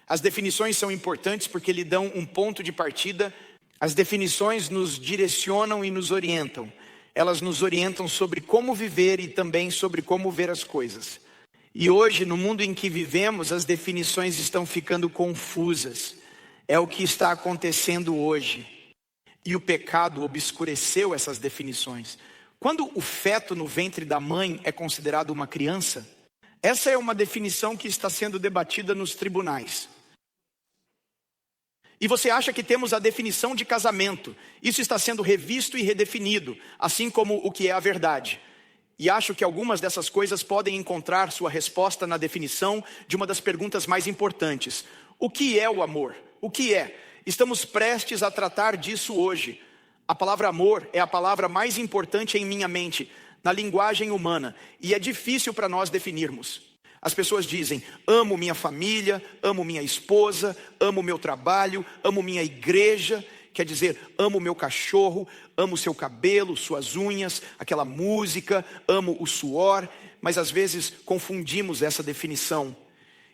As definições são importantes porque lhe dão um ponto de partida. As definições nos direcionam e nos orientam. Elas nos orientam sobre como viver e também sobre como ver as coisas. E hoje, no mundo em que vivemos, as definições estão ficando confusas. É o que está acontecendo hoje. E o pecado obscureceu essas definições. Quando o feto no ventre da mãe é considerado uma criança, essa é uma definição que está sendo debatida nos tribunais. E você acha que temos a definição de casamento. Isso está sendo revisto e redefinido, assim como o que é a verdade. E acho que algumas dessas coisas podem encontrar sua resposta na definição de uma das perguntas mais importantes. O que é o amor? O que é? Estamos prestes a tratar disso hoje. A palavra amor é a palavra mais importante em minha mente, na linguagem humana. E é difícil para nós definirmos. As pessoas dizem, amo minha família, amo minha esposa, amo meu trabalho, amo minha igreja. Quer dizer, amo meu cachorro, amo seu cabelo, suas unhas, aquela música, amo o suor. Mas às vezes confundimos essa definição.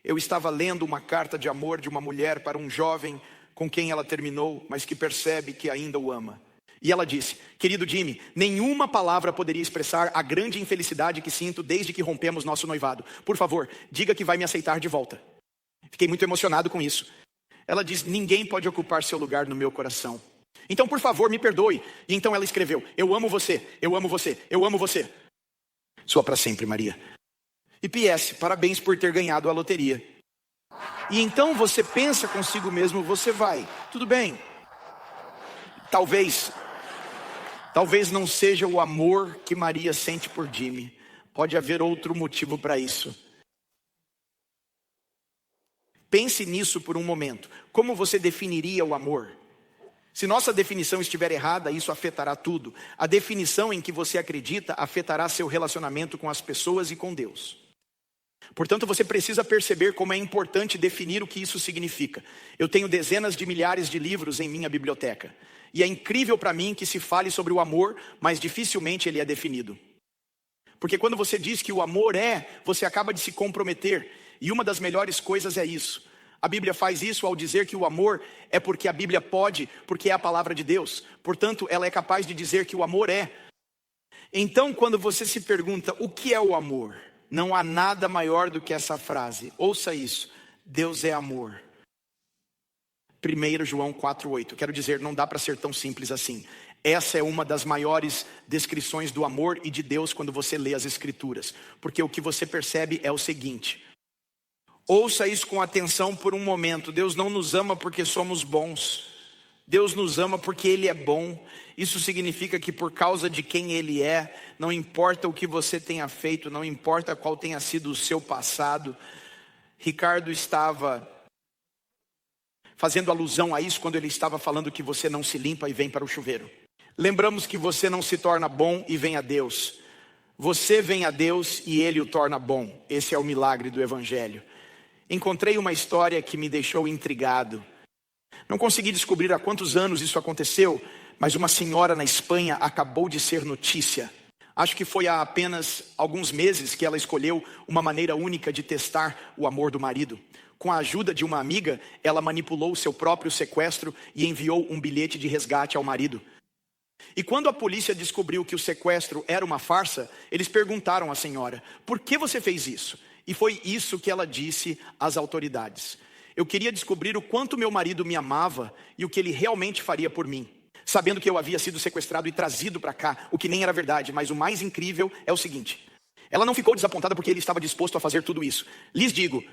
Eu estava lendo uma carta de amor de uma mulher para um jovem com quem ela terminou, mas que percebe que ainda o ama. E ela disse, querido Jimmy, nenhuma palavra poderia expressar a grande infelicidade que sinto desde que rompemos nosso noivado. Por favor, diga que vai me aceitar de volta. Fiquei muito emocionado com isso. Ela diz, ninguém pode ocupar seu lugar no meu coração. Então, por favor, me perdoe. E então ela escreveu, eu amo você, eu amo você, eu amo você. Sua para sempre, Maria. E PS, parabéns por ter ganhado a loteria. E então você pensa consigo mesmo, você vai, tudo bem. Talvez não seja o amor que Maria sente por Jimmy. Pode haver outro motivo para isso. Pense nisso por um momento. Como você definiria o amor? Se nossa definição estiver errada, isso afetará tudo. A definição em que você acredita afetará seu relacionamento com as pessoas e com Deus. Portanto, você precisa perceber como é importante definir o que isso significa. Eu tenho dezenas de milhares de livros em minha biblioteca. E é incrível para mim que se fale sobre o amor, mas dificilmente ele é definido. Porque quando você diz que o amor você acaba de se comprometer. E uma das melhores coisas é isso. A Bíblia faz isso ao dizer que o amor é porque a Bíblia pode, porque é a palavra de Deus. Portanto, ela é capaz de dizer que o amor é. Então, quando você se pergunta o que é o amor, não há nada maior do que essa frase. Ouça isso. Deus é amor. 1 João 4,8. Quero dizer, não dá para ser tão simples assim. Essa é uma das maiores descrições do amor e de Deus quando você lê as Escrituras. Porque o que você percebe é o seguinte. Ouça isso com atenção por um momento. Deus não nos ama porque somos bons. Deus nos ama porque Ele é bom. Isso significa que por causa de quem Ele é, não importa o que você tenha feito, não importa qual tenha sido o seu passado. Ricardo estava fazendo alusão a isso quando ele estava falando que você não se limpa e vem para o chuveiro. Lembramos que você não se torna bom e vem a Deus. Você vem a Deus e Ele o torna bom. Esse é o milagre do Evangelho. Encontrei uma história que me deixou intrigado. Não consegui descobrir há quantos anos isso aconteceu, mas uma senhora na Espanha acabou de ser notícia. Acho que foi há apenas alguns meses que ela escolheu uma maneira única de testar o amor do marido. Com a ajuda de uma amiga, ela manipulou o seu próprio sequestro e enviou um bilhete de resgate ao marido. E quando a polícia descobriu que o sequestro era uma farsa, eles perguntaram à senhora, por que você fez isso? E foi isso que ela disse às autoridades. Eu queria descobrir o quanto meu marido me amava e o que ele realmente faria por mim. Sabendo que eu havia sido sequestrado e trazido para cá, o que nem era verdade, mas o mais incrível é o seguinte. Ela não ficou desapontada porque ele estava disposto a fazer tudo isso. Lhes digo,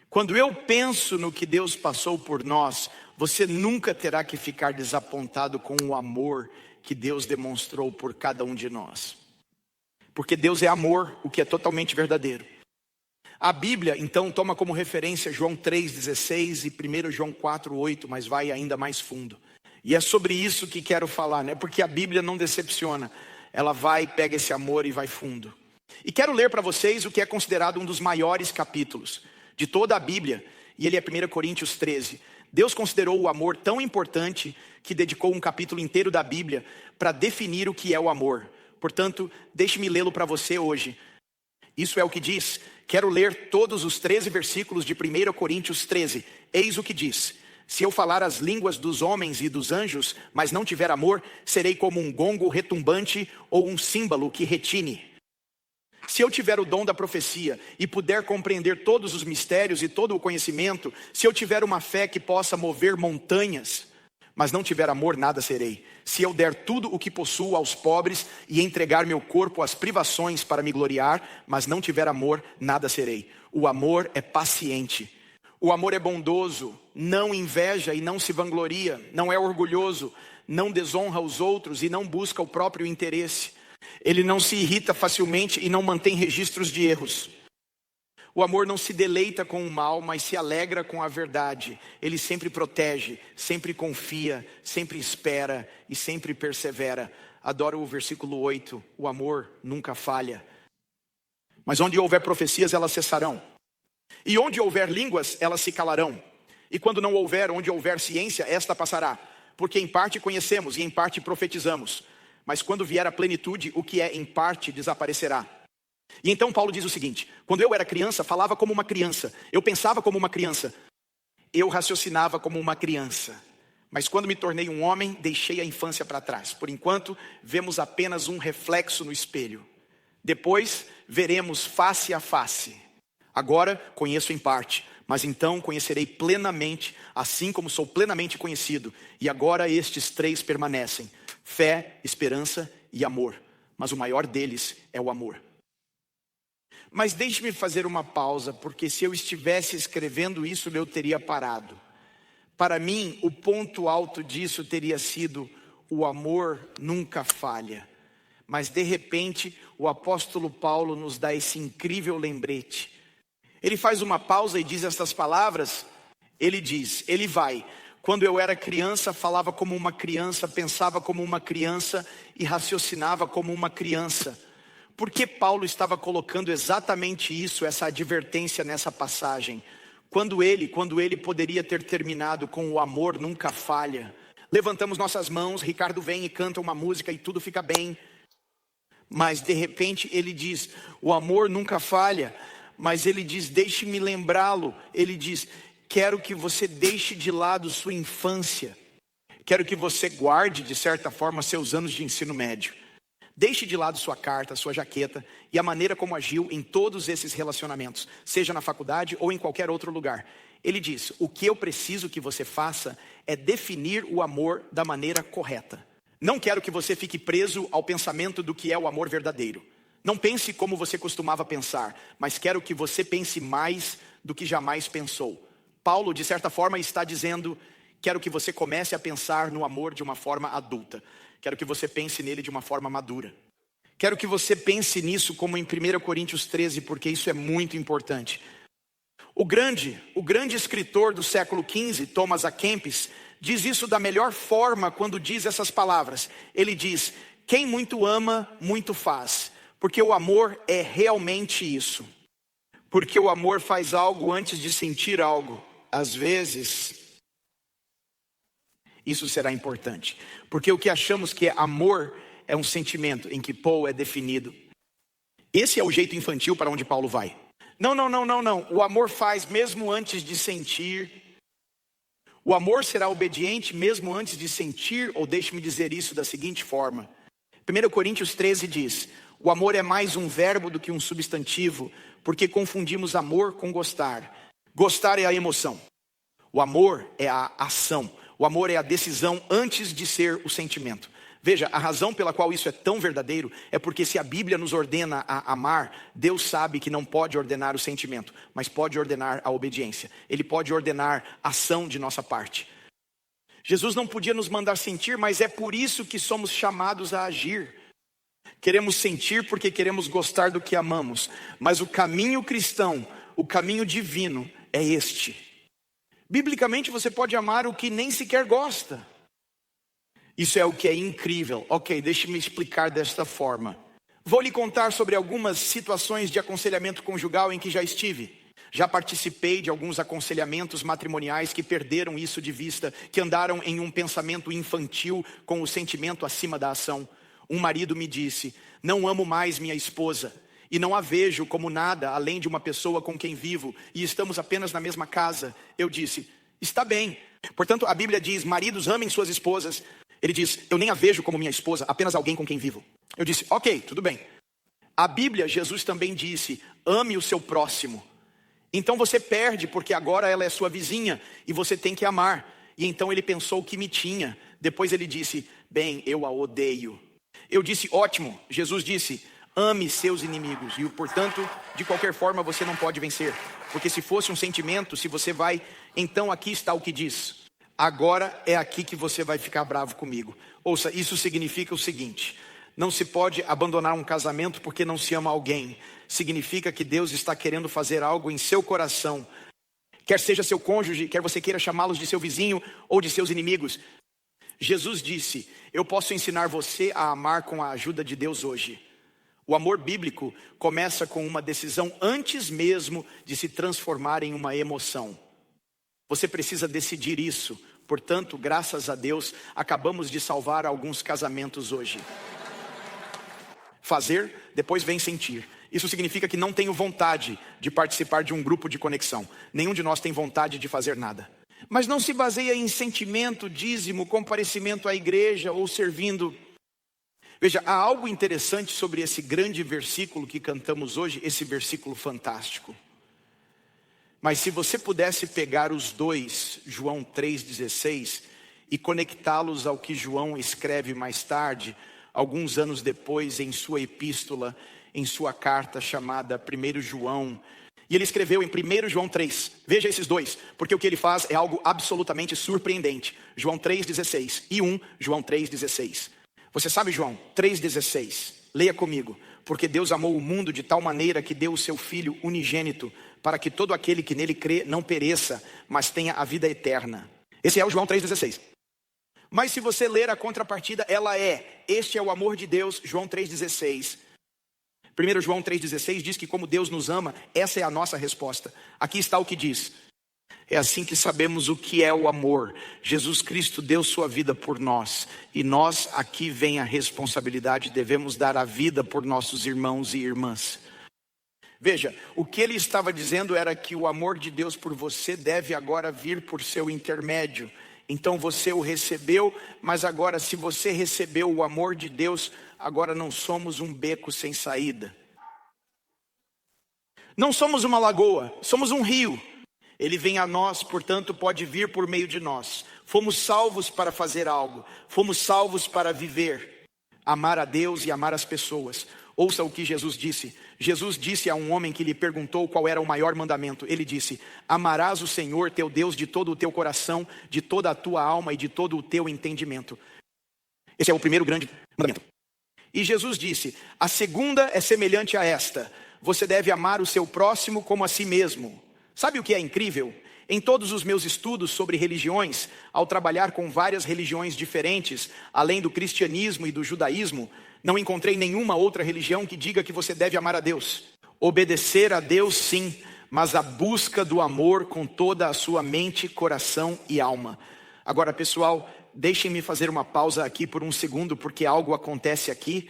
quando eu penso no que Deus passou por nós, você nunca terá que ficar desapontado com o amor que Deus demonstrou por cada um de nós. Porque Deus é amor, o que é totalmente verdadeiro. A Bíblia, então, toma como referência João 3,16 e 1 João 4,8, mas vai ainda mais fundo. E é sobre isso que quero falar, né? Porque a Bíblia não decepciona. Ela vai, pega esse amor e vai fundo. E quero ler para vocês o que é considerado um dos maiores capítulos de toda a Bíblia. E ele é 1 Coríntios 13. Deus considerou o amor tão importante que dedicou um capítulo inteiro da Bíblia para definir o que é o amor. Portanto, deixe-me lê-lo para você hoje. Isso é o que diz. Quero ler todos os 13 versículos de 1 Coríntios 13. Eis o que diz: se eu falar as línguas dos homens e dos anjos, mas não tiver amor, serei como um gongo retumbante ou um símbolo que retine. Se eu tiver o dom da profecia e puder compreender todos os mistérios e todo o conhecimento, se eu tiver uma fé que possa mover montanhas, mas não tiver amor, nada serei. Se eu der tudo o que possuo aos pobres e entregar meu corpo às privações para me gloriar, mas não tiver amor, nada serei. O amor é paciente. O amor é bondoso, não inveja e não se vangloria, não é orgulhoso, não desonra os outros e não busca o próprio interesse. Ele não se irrita facilmente e não mantém registros de erros. O amor não se deleita com o mal, mas se alegra com a verdade. Ele sempre protege, sempre confia, sempre espera e sempre persevera. Adoro o versículo 8, o amor nunca falha. Mas onde houver profecias, elas cessarão. E onde houver línguas, elas se calarão. E quando não houver, onde houver ciência, esta passará. Porque em parte conhecemos e em parte profetizamos. Mas quando vier a plenitude, o que é em parte desaparecerá. E então Paulo diz o seguinte: quando eu era criança, falava como uma criança, eu pensava como uma criança, eu raciocinava como uma criança. Mas quando me tornei um homem, deixei a infância para trás. Por enquanto, vemos apenas um reflexo no espelho. Depois, veremos face a face. Agora, conheço em parte, mas então conhecerei plenamente, assim como sou plenamente conhecido. E agora estes 3 permanecem: fé, esperança e amor. Mas o maior deles é o amor. Mas deixe-me fazer uma pausa, porque se eu estivesse escrevendo isso, eu teria parado. Para mim, o ponto alto disso teria sido: o amor nunca falha. Mas de repente, o apóstolo Paulo nos dá esse incrível lembrete. Ele faz uma pausa e diz estas palavras. Ele diz, ele vai: quando eu era criança, falava como uma criança, pensava como uma criança e raciocinava como uma criança. Por que Paulo estava colocando exatamente isso, essa advertência nessa passagem? Quando ele poderia ter terminado com o amor nunca falha. Levantamos nossas mãos, Ricardo vem e canta uma música e tudo fica bem. Mas de repente ele diz, o amor nunca falha. Mas ele diz, deixe-me lembrá-lo. Ele diz, quero que você deixe de lado sua infância. Quero que você guarde, de certa forma, seus anos de ensino médio. Deixe de lado sua carta, sua jaqueta e a maneira como agiu em todos esses relacionamentos, seja na faculdade ou em qualquer outro lugar. Ele diz, o que eu preciso que você faça é definir o amor da maneira correta. Não quero que você fique preso ao pensamento do que é o amor verdadeiro. Não pense como você costumava pensar, mas quero que você pense mais do que jamais pensou. Paulo, de certa forma, está dizendo, quero que você comece a pensar no amor de uma forma adulta. Quero que você pense nele de uma forma madura. Quero que você pense nisso como em 1 Coríntios 13, porque isso é muito importante. O grande escritor do século XV, Thomas A. Kempis, diz isso da melhor forma quando diz essas palavras. Ele diz, quem muito ama, muito faz. Porque o amor é realmente isso. Porque o amor faz algo antes de sentir algo. Às vezes, isso será importante. Porque o que achamos que é amor é um sentimento em que Paul é definido. Esse é o jeito infantil para onde Paulo vai. Não. O amor faz mesmo antes de sentir. O amor será obediente mesmo antes de sentir. Ou deixe-me dizer isso da seguinte forma. 1 Coríntios 13 diz, o amor é mais um verbo do que um substantivo, porque confundimos amor com gostar. Gostar é a emoção. O amor é a ação. O amor é a decisão antes de ser o sentimento. Veja, a razão pela qual isso é tão verdadeiro é porque se a Bíblia nos ordena a amar, Deus sabe que não pode ordenar o sentimento, mas pode ordenar a obediência. Ele pode ordenar ação de nossa parte. Jesus não podia nos mandar sentir, mas é por isso que somos chamados a agir. Queremos sentir porque queremos gostar do que amamos, mas o caminho cristão, o caminho divino é este. Biblicamente você pode amar o que nem sequer gosta. Isso é o que é incrível. Ok, deixe-me explicar desta forma. Vou lhe contar sobre algumas situações de aconselhamento conjugal em que já estive. Já participei de alguns aconselhamentos matrimoniais que perderam isso de vista, que andaram em um pensamento infantil com o sentimento acima da ação. Um marido me disse, não amo mais minha esposa. e não a vejo como nada além de uma pessoa com quem vivo, e estamos apenas na mesma casa. Eu disse, está bem. Portanto, a Bíblia diz, maridos amem suas esposas. Ele diz, eu nem a vejo como minha esposa, apenas alguém com quem vivo. Eu disse, ok, tudo bem. A Bíblia, Jesus também disse, ame o seu próximo. Então você perde, porque agora ela é sua vizinha, e você tem que amar. E então ele pensou que me tinha. Depois ele disse, bem, eu a odeio. Eu disse, ótimo. Jesus disse, ame seus inimigos. E portanto, de qualquer forma você não pode vencer. Porque se fosse um sentimento, se você vai... Então aqui está o que diz. Agora é aqui que você vai ficar bravo comigo. Ouça, isso significa o seguinte. Não se pode abandonar um casamento porque não se ama alguém. Significa que Deus está querendo fazer algo em seu coração. Quer seja seu cônjuge, quer você queira chamá-los de seu vizinho ou de seus inimigos. Jesus disse, eu posso ensinar você a amar com a ajuda de Deus hoje. O amor bíblico começa com uma decisão antes mesmo de se transformar em uma emoção. Você precisa decidir isso. Portanto, graças a Deus, acabamos de salvar alguns casamentos hoje. Fazer, depois vem sentir. Isso significa que não tenho vontade de participar de um grupo de conexão. Nenhum de nós tem vontade de fazer nada. Mas não se baseia em sentimento, dízimo, comparecimento à igreja ou servindo. Veja, há algo interessante sobre esse grande versículo que cantamos hoje, esse versículo fantástico. Mas se você pudesse pegar os dois, João 3,16, e conectá-los ao que João escreve mais tarde, alguns anos depois, em sua epístola, em sua carta chamada 1 João. E ele escreveu em 1 João 3. Veja esses dois, porque o que ele faz é algo absolutamente surpreendente. João 3,16 e 1 João 3,16. Você sabe João 3,16? Leia comigo. Porque Deus amou o mundo de tal maneira que deu o seu Filho unigênito, para que todo aquele que nele crê não pereça, mas tenha a vida eterna. Esse é o João 3,16. Mas se você ler a contrapartida, ela é, este é o amor de Deus, João 3,16. 1 João 3,16 diz que como Deus nos ama, essa é a nossa resposta. Aqui está o que diz. É assim que sabemos o que é o amor. Jesus Cristo deu sua vida por nós. E nós, aqui vem a responsabilidade, devemos dar a vida por nossos irmãos e irmãs. Veja, o que ele estava dizendo era que o amor de Deus por você deve agora vir por seu intermédio. Então você o recebeu, mas agora se você recebeu o amor de Deus, agora não somos um beco sem saída. Não somos uma lagoa, somos um rio. Ele vem a nós, portanto pode vir por meio de nós. Fomos salvos para fazer algo, fomos salvos para viver, amar a Deus e amar as pessoas. Ouça o que Jesus disse. Jesus disse a um homem que lhe perguntou qual era o maior mandamento. Ele disse, amarás o Senhor teu Deus de todo o teu coração, de toda a tua alma e de todo o teu entendimento. Esse é o primeiro grande mandamento. E Jesus disse, a segunda é semelhante a esta, você deve amar o seu próximo como a si mesmo. Sabe o que é incrível? Em todos os meus estudos sobre religiões, ao trabalhar com várias religiões diferentes, além do cristianismo e do judaísmo, não encontrei nenhuma outra religião que diga que você deve amar a Deus. Obedecer a Deus sim, mas a busca do amor com toda a sua mente, coração e alma. Agora pessoal, deixem-me fazer uma pausa aqui por um segundo, porque algo acontece aqui.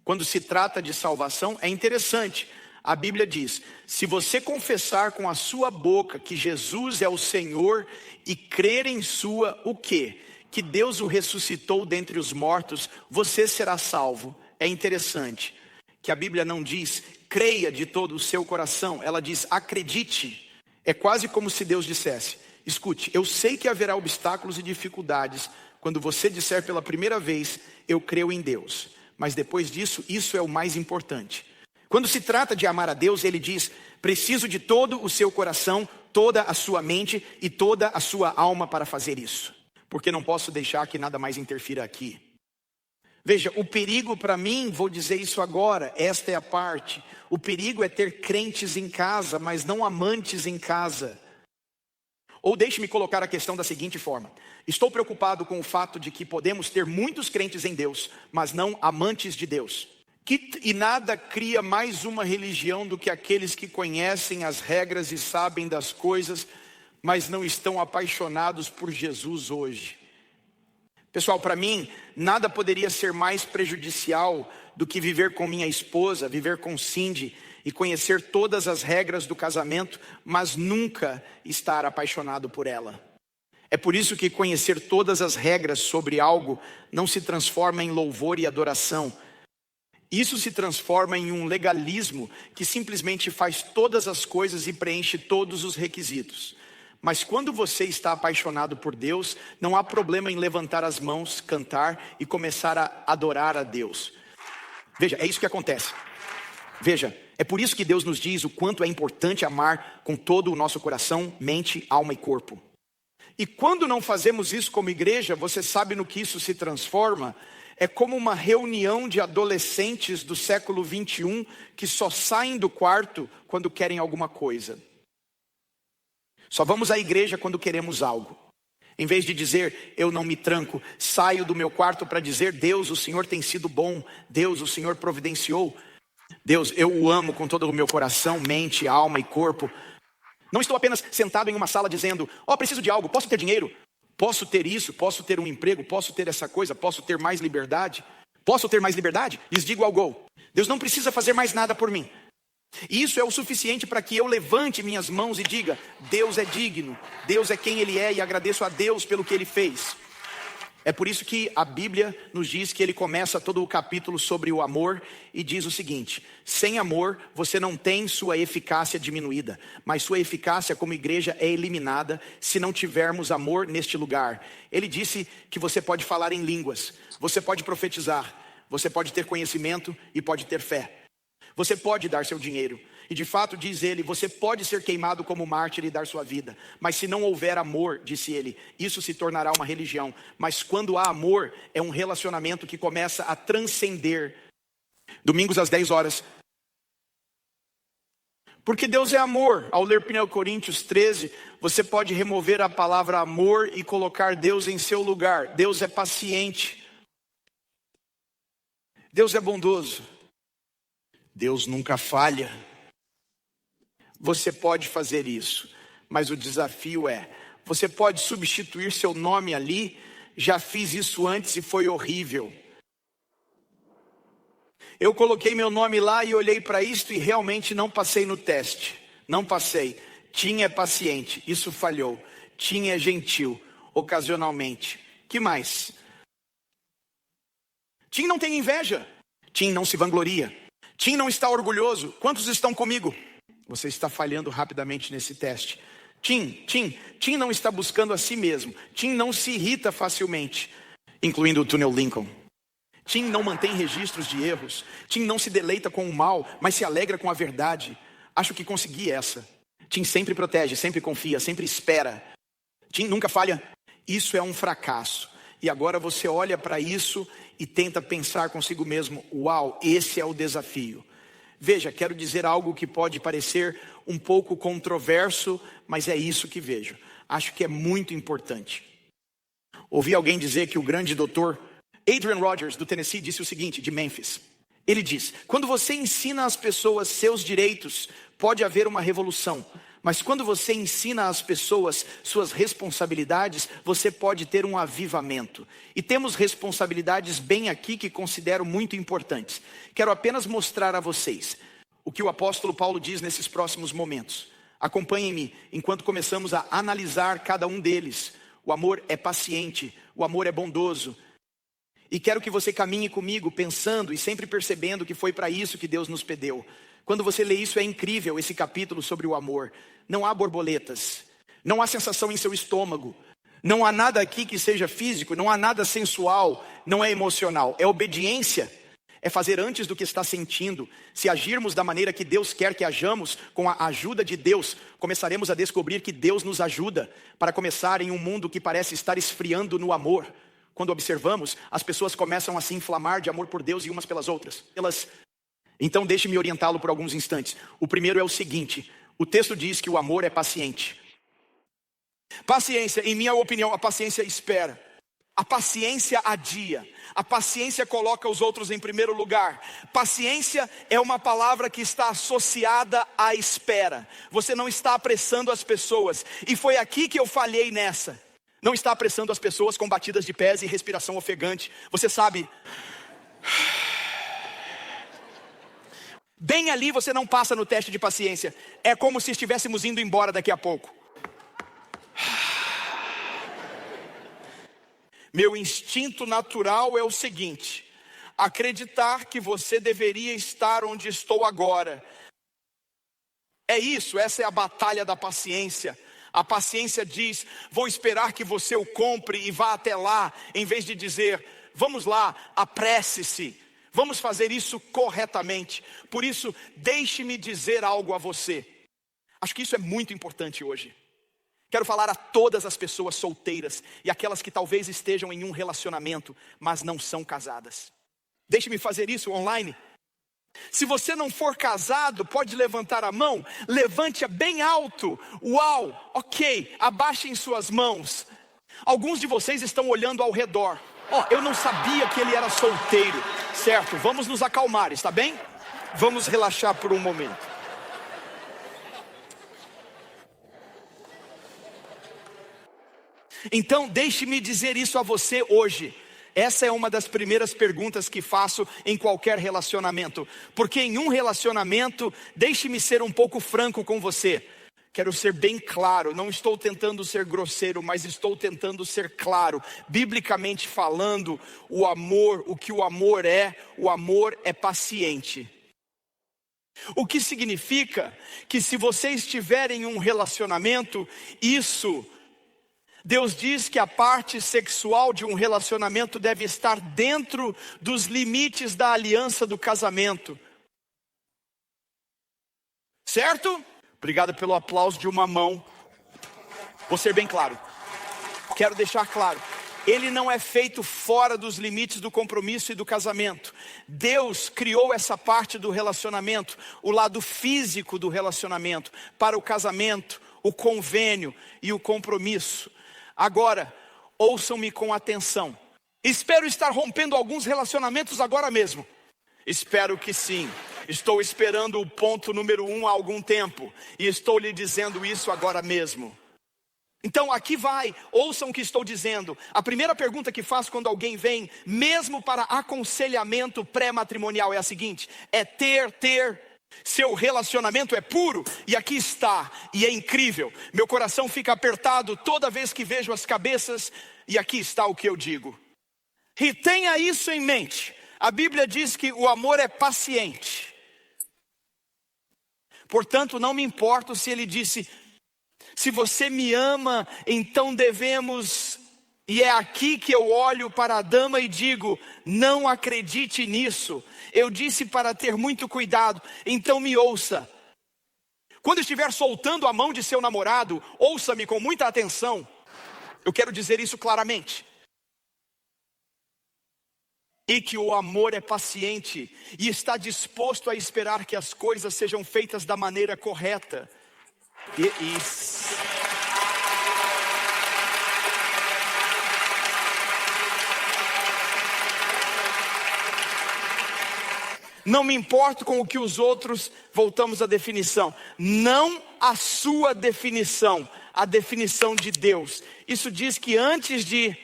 Quando se trata de salvação, é interessante. A Bíblia diz, se você confessar com a sua boca que Jesus é o Senhor e crer em sua, o quê? Que Deus o ressuscitou dentre os mortos, você será salvo. É interessante que a Bíblia não diz, creia de todo o seu coração. Ela diz, acredite. É quase como se Deus dissesse, escute, eu sei que haverá obstáculos e dificuldades quando você disser pela primeira vez, eu creio em Deus. Mas depois disso, isso é o mais importante. Quando se trata de amar a Deus, ele diz, preciso de todo o seu coração, toda a sua mente e toda a sua alma para fazer isso. Porque não posso deixar que nada mais interfira aqui. Veja, o perigo para mim, vou dizer isso agora, esta é a parte. O perigo é ter crentes em casa, mas não amantes em casa. Ou deixe-me colocar a questão da seguinte forma. Estou preocupado com o fato de que podemos ter muitos crentes em Deus, mas não amantes de Deus. E nada cria mais uma religião do que aqueles que conhecem as regras e sabem das coisas, mas não estão apaixonados por Jesus hoje. Pessoal, para mim, nada poderia ser mais prejudicial do que viver com minha esposa, viver com Cindy e conhecer todas as regras do casamento, mas nunca estar apaixonado por ela. É por isso que conhecer todas as regras sobre algo não se transforma em louvor e adoração. Isso se transforma em um legalismo que simplesmente faz todas as coisas e preenche todos os requisitos. Mas quando você está apaixonado por Deus, não há problema em levantar as mãos, cantar e começar a adorar a Deus. Veja, é isso que acontece. Veja, é por isso que Deus nos diz o quanto é importante amar com todo o nosso coração, mente, alma e corpo. E quando não fazemos isso como igreja, você sabe no que isso se transforma? É como uma reunião de adolescentes do século 21 que só saem do quarto quando querem alguma coisa. Só vamos à igreja quando queremos algo. Em vez de dizer, eu não me tranco, saio do meu quarto para dizer, Deus, o Senhor tem sido bom, Deus, o Senhor providenciou. Deus, eu o amo com todo o meu coração, mente, alma e corpo. Não estou apenas sentado em uma sala dizendo, preciso de algo, posso ter dinheiro? Posso ter isso, posso ter um emprego, posso ter essa coisa, posso ter mais liberdade? Posso ter mais liberdade? Lhes digo ao gol, Deus não precisa fazer mais nada por mim. E isso é o suficiente para que eu levante minhas mãos e diga, Deus é digno, Deus é quem Ele é e agradeço a Deus pelo que Ele fez. É por isso que a Bíblia nos diz que ele começa todo o capítulo sobre o amor e diz o seguinte, sem amor você não tem sua eficácia diminuída, mas sua eficácia como igreja é eliminada se não tivermos amor neste lugar. Ele disse que você pode falar em línguas, você pode profetizar, você pode ter conhecimento e pode ter fé. Você pode dar seu dinheiro. E de fato, diz ele, você pode ser queimado como mártir e dar sua vida. Mas se não houver amor, disse ele, isso se tornará uma religião. Mas quando há amor, é um relacionamento que começa a transcender. Domingos às 10 horas. Porque Deus é amor. Ao ler 1 Coríntios 13, você pode remover a palavra amor e colocar Deus em seu lugar. Deus é paciente. Deus é bondoso. Deus nunca falha. Você pode fazer isso, mas o desafio é, você pode substituir seu nome ali, já fiz isso antes e foi horrível. Eu coloquei meu nome lá e olhei para isto e realmente não passei no teste, não passei. Tim é paciente, isso falhou. Tim é gentil, ocasionalmente. Que mais? Tim não tem inveja, Tim não se vangloria, Tim não está orgulhoso. Quantos estão comigo? Você está falhando rapidamente nesse teste. Tim não está buscando a si mesmo. Tim não se irrita facilmente, incluindo o túnel Lincoln. Tim não mantém registros de erros. Tim não se deleita com o mal, mas se alegra com a verdade. Acho que consegui essa. Tim sempre protege, sempre confia, sempre espera. Tim nunca falha. Isso é um fracasso. E agora você olha para isso e tenta pensar consigo mesmo, uau, esse é o desafio. Veja, quero dizer algo que pode parecer um pouco controverso, mas é isso que vejo. Acho que é muito importante. Ouvi alguém dizer que o grande doutor Adrian Rogers, do Tennessee, disse o seguinte, de Memphis. Ele diz, quando você ensina às pessoas seus direitos, pode haver uma revolução. Mas quando você ensina às pessoas suas responsabilidades, você pode ter um avivamento. E temos responsabilidades bem aqui que considero muito importantes. Quero apenas mostrar a vocês o que o apóstolo Paulo diz nesses próximos momentos. Acompanhem-me enquanto começamos a analisar cada um deles. O amor é paciente, o amor é bondoso. E quero que você caminhe comigo pensando e sempre percebendo que foi para isso que Deus nos pediu. Quando você lê isso é incrível, esse capítulo sobre o amor. Não há borboletas, não há sensação em seu estômago, não há nada aqui que seja físico, não há nada sensual, não é emocional. É obediência, é fazer antes do que está sentindo. Se agirmos da maneira que Deus quer que hajamos, com a ajuda de Deus, começaremos a descobrir que Deus nos ajuda para começar em um mundo que parece estar esfriando no amor. Quando observamos, as pessoas começam a se inflamar de amor por Deus e umas pelas outras. Então deixe-me orientá-lo por alguns instantes. O primeiro é o seguinte, o texto diz que o amor é paciente. Paciência, em minha opinião, a paciência espera. A paciência adia. A paciência coloca os outros em primeiro lugar. Paciência é uma palavra que está associada à espera. Você não está apressando as pessoas. E foi aqui que eu falhei nessa. Não está apressando as pessoas com batidas de pés e respiração ofegante. Você sabe, bem ali você não passa no teste de paciência. É como se estivéssemos indo embora daqui a pouco. Meu instinto natural é o seguinte: acreditar que você deveria estar onde estou agora. É isso, essa é a batalha da paciência. A paciência diz: vou esperar que você o compre e vá até lá, em vez de dizer: vamos lá, apresse-se, vamos fazer isso corretamente. Por isso, deixe-me dizer algo a você. Acho que isso é muito importante hoje. Quero falar a todas as pessoas solteiras e aquelas que talvez estejam em um relacionamento, mas não são casadas. Deixe-me fazer isso online. Se você não for casado, pode levantar a mão, levante-a bem alto. Uau, ok, abaixem suas mãos. Alguns de vocês estão olhando ao redor. Eu não sabia que ele era solteiro. Certo, vamos nos acalmar, está bem? Vamos relaxar por um momento. Então deixe-me dizer isso a você hoje. Essa é uma das primeiras perguntas que faço em qualquer relacionamento. Porque em um relacionamento, deixe-me ser um pouco franco com você. Quero ser bem claro, não estou tentando ser grosseiro, mas estou tentando ser claro. Biblicamente falando, o que o amor é paciente. O que significa que se você estiver em um relacionamento, Deus diz que a parte sexual de um relacionamento deve estar dentro dos limites da aliança do casamento. Certo? Obrigado pelo aplauso de uma mão. Vou ser bem claro. Quero deixar claro. Ele não é feito fora dos limites do compromisso e do casamento. Deus criou essa parte do relacionamento, o lado físico do relacionamento, para o casamento, o convênio e o compromisso. Agora, ouçam-me com atenção. Espero estar rompendo alguns relacionamentos agora mesmo. Espero que sim. Estou esperando o ponto número 1 há algum tempo. E estou lhe dizendo isso agora mesmo. Então aqui vai, ouçam o que estou dizendo. A primeira pergunta que faço quando alguém vem, mesmo para aconselhamento pré-matrimonial, é a seguinte: é seu relacionamento é puro? E aqui está, e é incrível. Meu coração fica apertado toda vez que vejo as cabeças. E aqui está o que eu digo. E tenha isso em mente. A Bíblia diz que o amor é paciente. Portanto, não me importo se ele disse: se você me ama, então devemos... E é aqui que eu olho para a dama e digo: não acredite nisso. Eu disse para ter muito cuidado, então me ouça. Quando estiver soltando a mão de seu namorado, ouça-me com muita atenção. Eu quero dizer isso claramente. E que o amor é paciente e está disposto a esperar que as coisas sejam feitas da maneira correta. Não me importo com o que os outros... Voltamos à definição. Não a sua definição, a definição de Deus. Isso diz que antes de...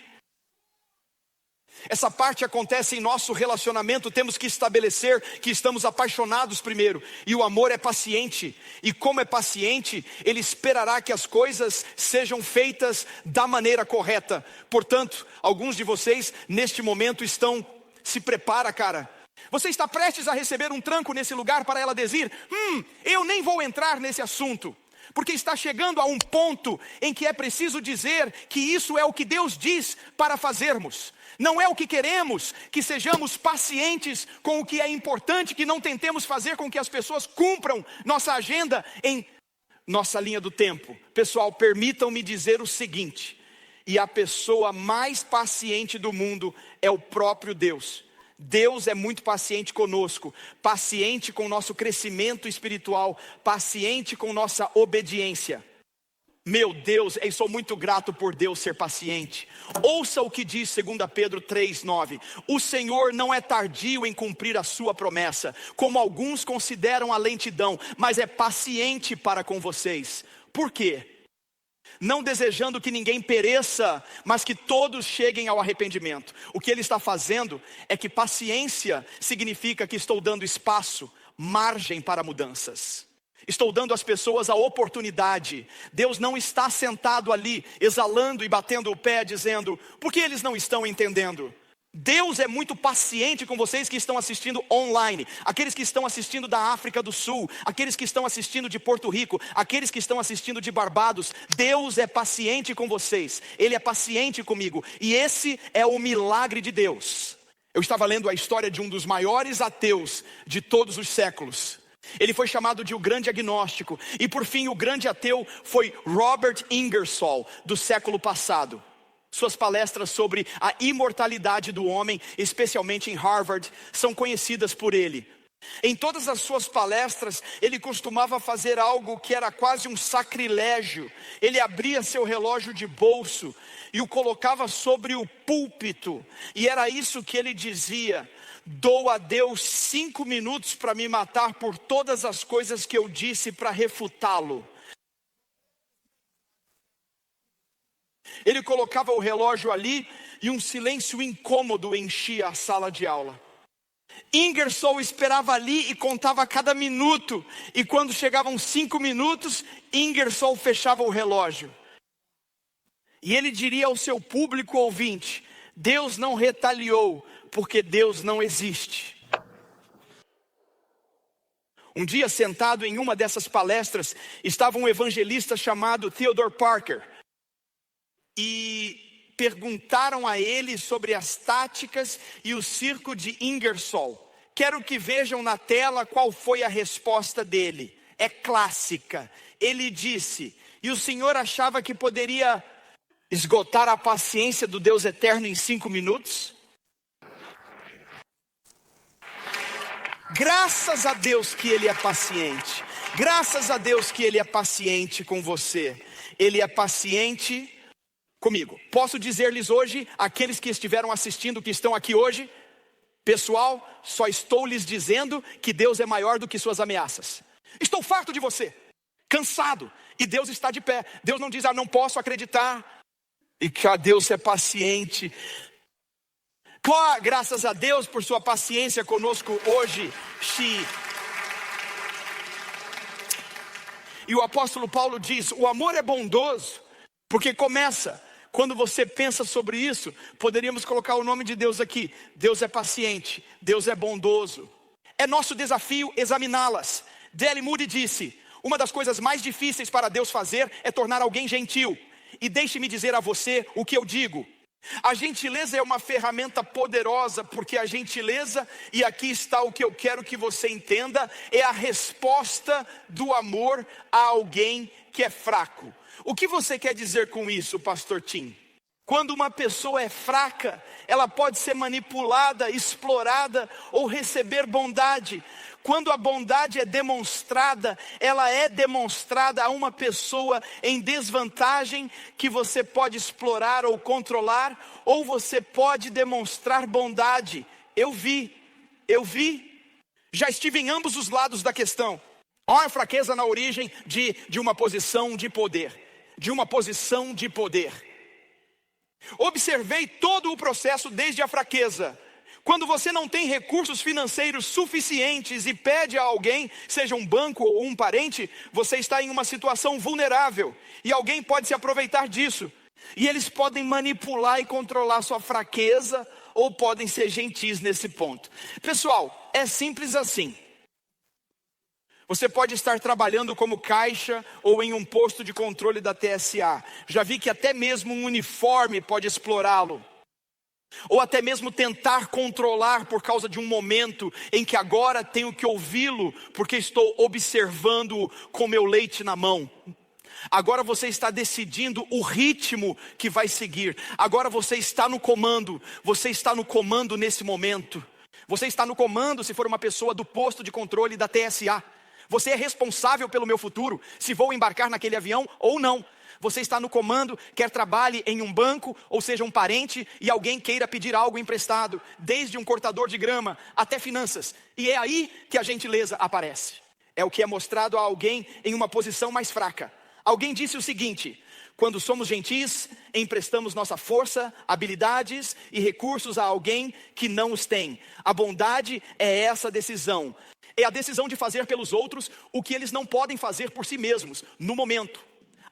Essa parte acontece em nosso relacionamento. Temos que estabelecer que estamos apaixonados primeiro. E o amor é paciente. E como é paciente, ele esperará que as coisas sejam feitas da maneira correta. Portanto, alguns de vocês neste momento estão... Se prepara, cara. Você está prestes a receber um tranco nesse lugar para ela dizer: eu nem vou entrar nesse assunto. Porque está chegando a um ponto em que é preciso dizer que isso é o que Deus diz para fazermos. Não é o que queremos, que sejamos pacientes com o que é importante, que não tentemos fazer com que as pessoas cumpram nossa agenda em nossa linha do tempo. Pessoal, permitam-me dizer o seguinte: e a pessoa mais paciente do mundo é o próprio Deus. Deus é muito paciente conosco, paciente com o nosso crescimento espiritual, paciente com nossa obediência. Meu Deus, eu sou muito grato por Deus ser paciente. Ouça o que diz 2 Pedro 3:9. O Senhor não é tardio em cumprir a sua promessa, como alguns consideram a lentidão, mas é paciente para com vocês. Por quê? não desejando que ninguém pereça, mas que todos cheguem ao arrependimento. O que ele está fazendo é que paciência significa que estou dando espaço, margem para mudanças. Estou dando às pessoas a oportunidade. Deus não está sentado ali, exalando e batendo o pé, dizendo: por que eles não estão entendendo? Deus é muito paciente com vocês que estão assistindo online, aqueles que estão assistindo da África do Sul, aqueles que estão assistindo de Porto Rico, aqueles que estão assistindo de Barbados. Deus é paciente com vocês, Ele é paciente comigo, e esse é o milagre de Deus. Eu estava lendo a história de um dos maiores ateus de todos os séculos. Ele foi chamado de o grande agnóstico, e por fim o grande ateu foi Robert Ingersoll, do século passado. Suas palestras sobre a imortalidade do homem, especialmente em Harvard, são conhecidas por ele. Em todas as suas palestras, ele costumava fazer algo que era quase um sacrilégio. Ele abria seu relógio de bolso e o colocava sobre o púlpito. E era isso que ele dizia: dou a Deus 5 minutos para me matar por todas as coisas que eu disse para refutá-lo. Ele colocava o relógio ali e um silêncio incômodo enchia a sala de aula. Ingersoll esperava ali e contava cada minuto. E quando chegavam 5 minutos, Ingersoll fechava o relógio. E ele diria ao seu público ouvinte: Deus não retaliou, porque Deus não existe. Um dia, sentado em uma dessas palestras, estava um evangelista chamado Theodore Parker. E perguntaram a ele sobre as táticas e o circo de Ingersoll. Quero que vejam na tela qual foi a resposta dele. É clássica. Ele disse: e o senhor achava que poderia esgotar a paciência do Deus eterno em 5 minutos? Graças a Deus que Ele é paciente. Graças a Deus que Ele é paciente com você. Ele é paciente comigo. Posso dizer-lhes hoje, aqueles que estiveram assistindo, que estão aqui hoje: pessoal, só estou lhes dizendo que Deus é maior do que suas ameaças. Estou farto de você, cansado, e Deus está de pé. Deus não diz: não posso acreditar. E que Deus é paciente. Graças a Deus por sua paciência conosco hoje. E o apóstolo Paulo diz: o amor é bondoso, porque começa. Quando você pensa sobre isso, poderíamos colocar o nome de Deus aqui. Deus é paciente, Deus é bondoso. É nosso desafio examiná-las. D.L. Moody disse: uma das coisas mais difíceis para Deus fazer é tornar alguém gentil. E deixe-me dizer a você o que eu digo: a gentileza é uma ferramenta poderosa, porque a gentileza, e aqui está o que eu quero que você entenda, é a resposta do amor a alguém que é fraco. O que você quer dizer com isso, pastor Tim? Quando uma pessoa é fraca, ela pode ser manipulada, explorada ou receber bondade. Quando a bondade é demonstrada, ela é demonstrada a uma pessoa em desvantagem que você pode explorar ou controlar, ou você pode demonstrar bondade. Eu vi, já estive em ambos os lados da questão. Há fraqueza na origem de uma posição de poder. Observei todo o processo desde a fraqueza. Quando você não tem recursos financeiros suficientes e pede a alguém, seja um banco ou um parente, você está em uma situação vulnerável. E alguém pode se aproveitar disso. E eles podem manipular e controlar sua fraqueza, ou podem ser gentis nesse ponto. Pessoal, é simples assim. Você pode estar trabalhando como caixa ou em um posto de controle da TSA. Já vi que até mesmo um uniforme pode explorá-lo. Ou até mesmo tentar controlar por causa de um momento em que agora tenho que ouvi-lo, porque estou observando-o com meu leite na mão. Agora você está decidindo o ritmo que vai seguir. Agora você está no comando. Você está no comando nesse momento. Você está no comando se for uma pessoa do posto de controle da TSA. Você é responsável pelo meu futuro, se vou embarcar naquele avião ou não. Você está no comando, quer trabalhe em um banco, ou seja um parente, e alguém queira pedir algo emprestado, desde um cortador de grama até finanças. E é aí que a gentileza aparece. É o que é mostrado a alguém em uma posição mais fraca. Alguém disse o seguinte: Quando somos gentis, emprestamos nossa força, habilidades e recursos a alguém que não os tem. A bondade é essa decisão. É a decisão de fazer pelos outros o que eles não podem fazer por si mesmos, no momento.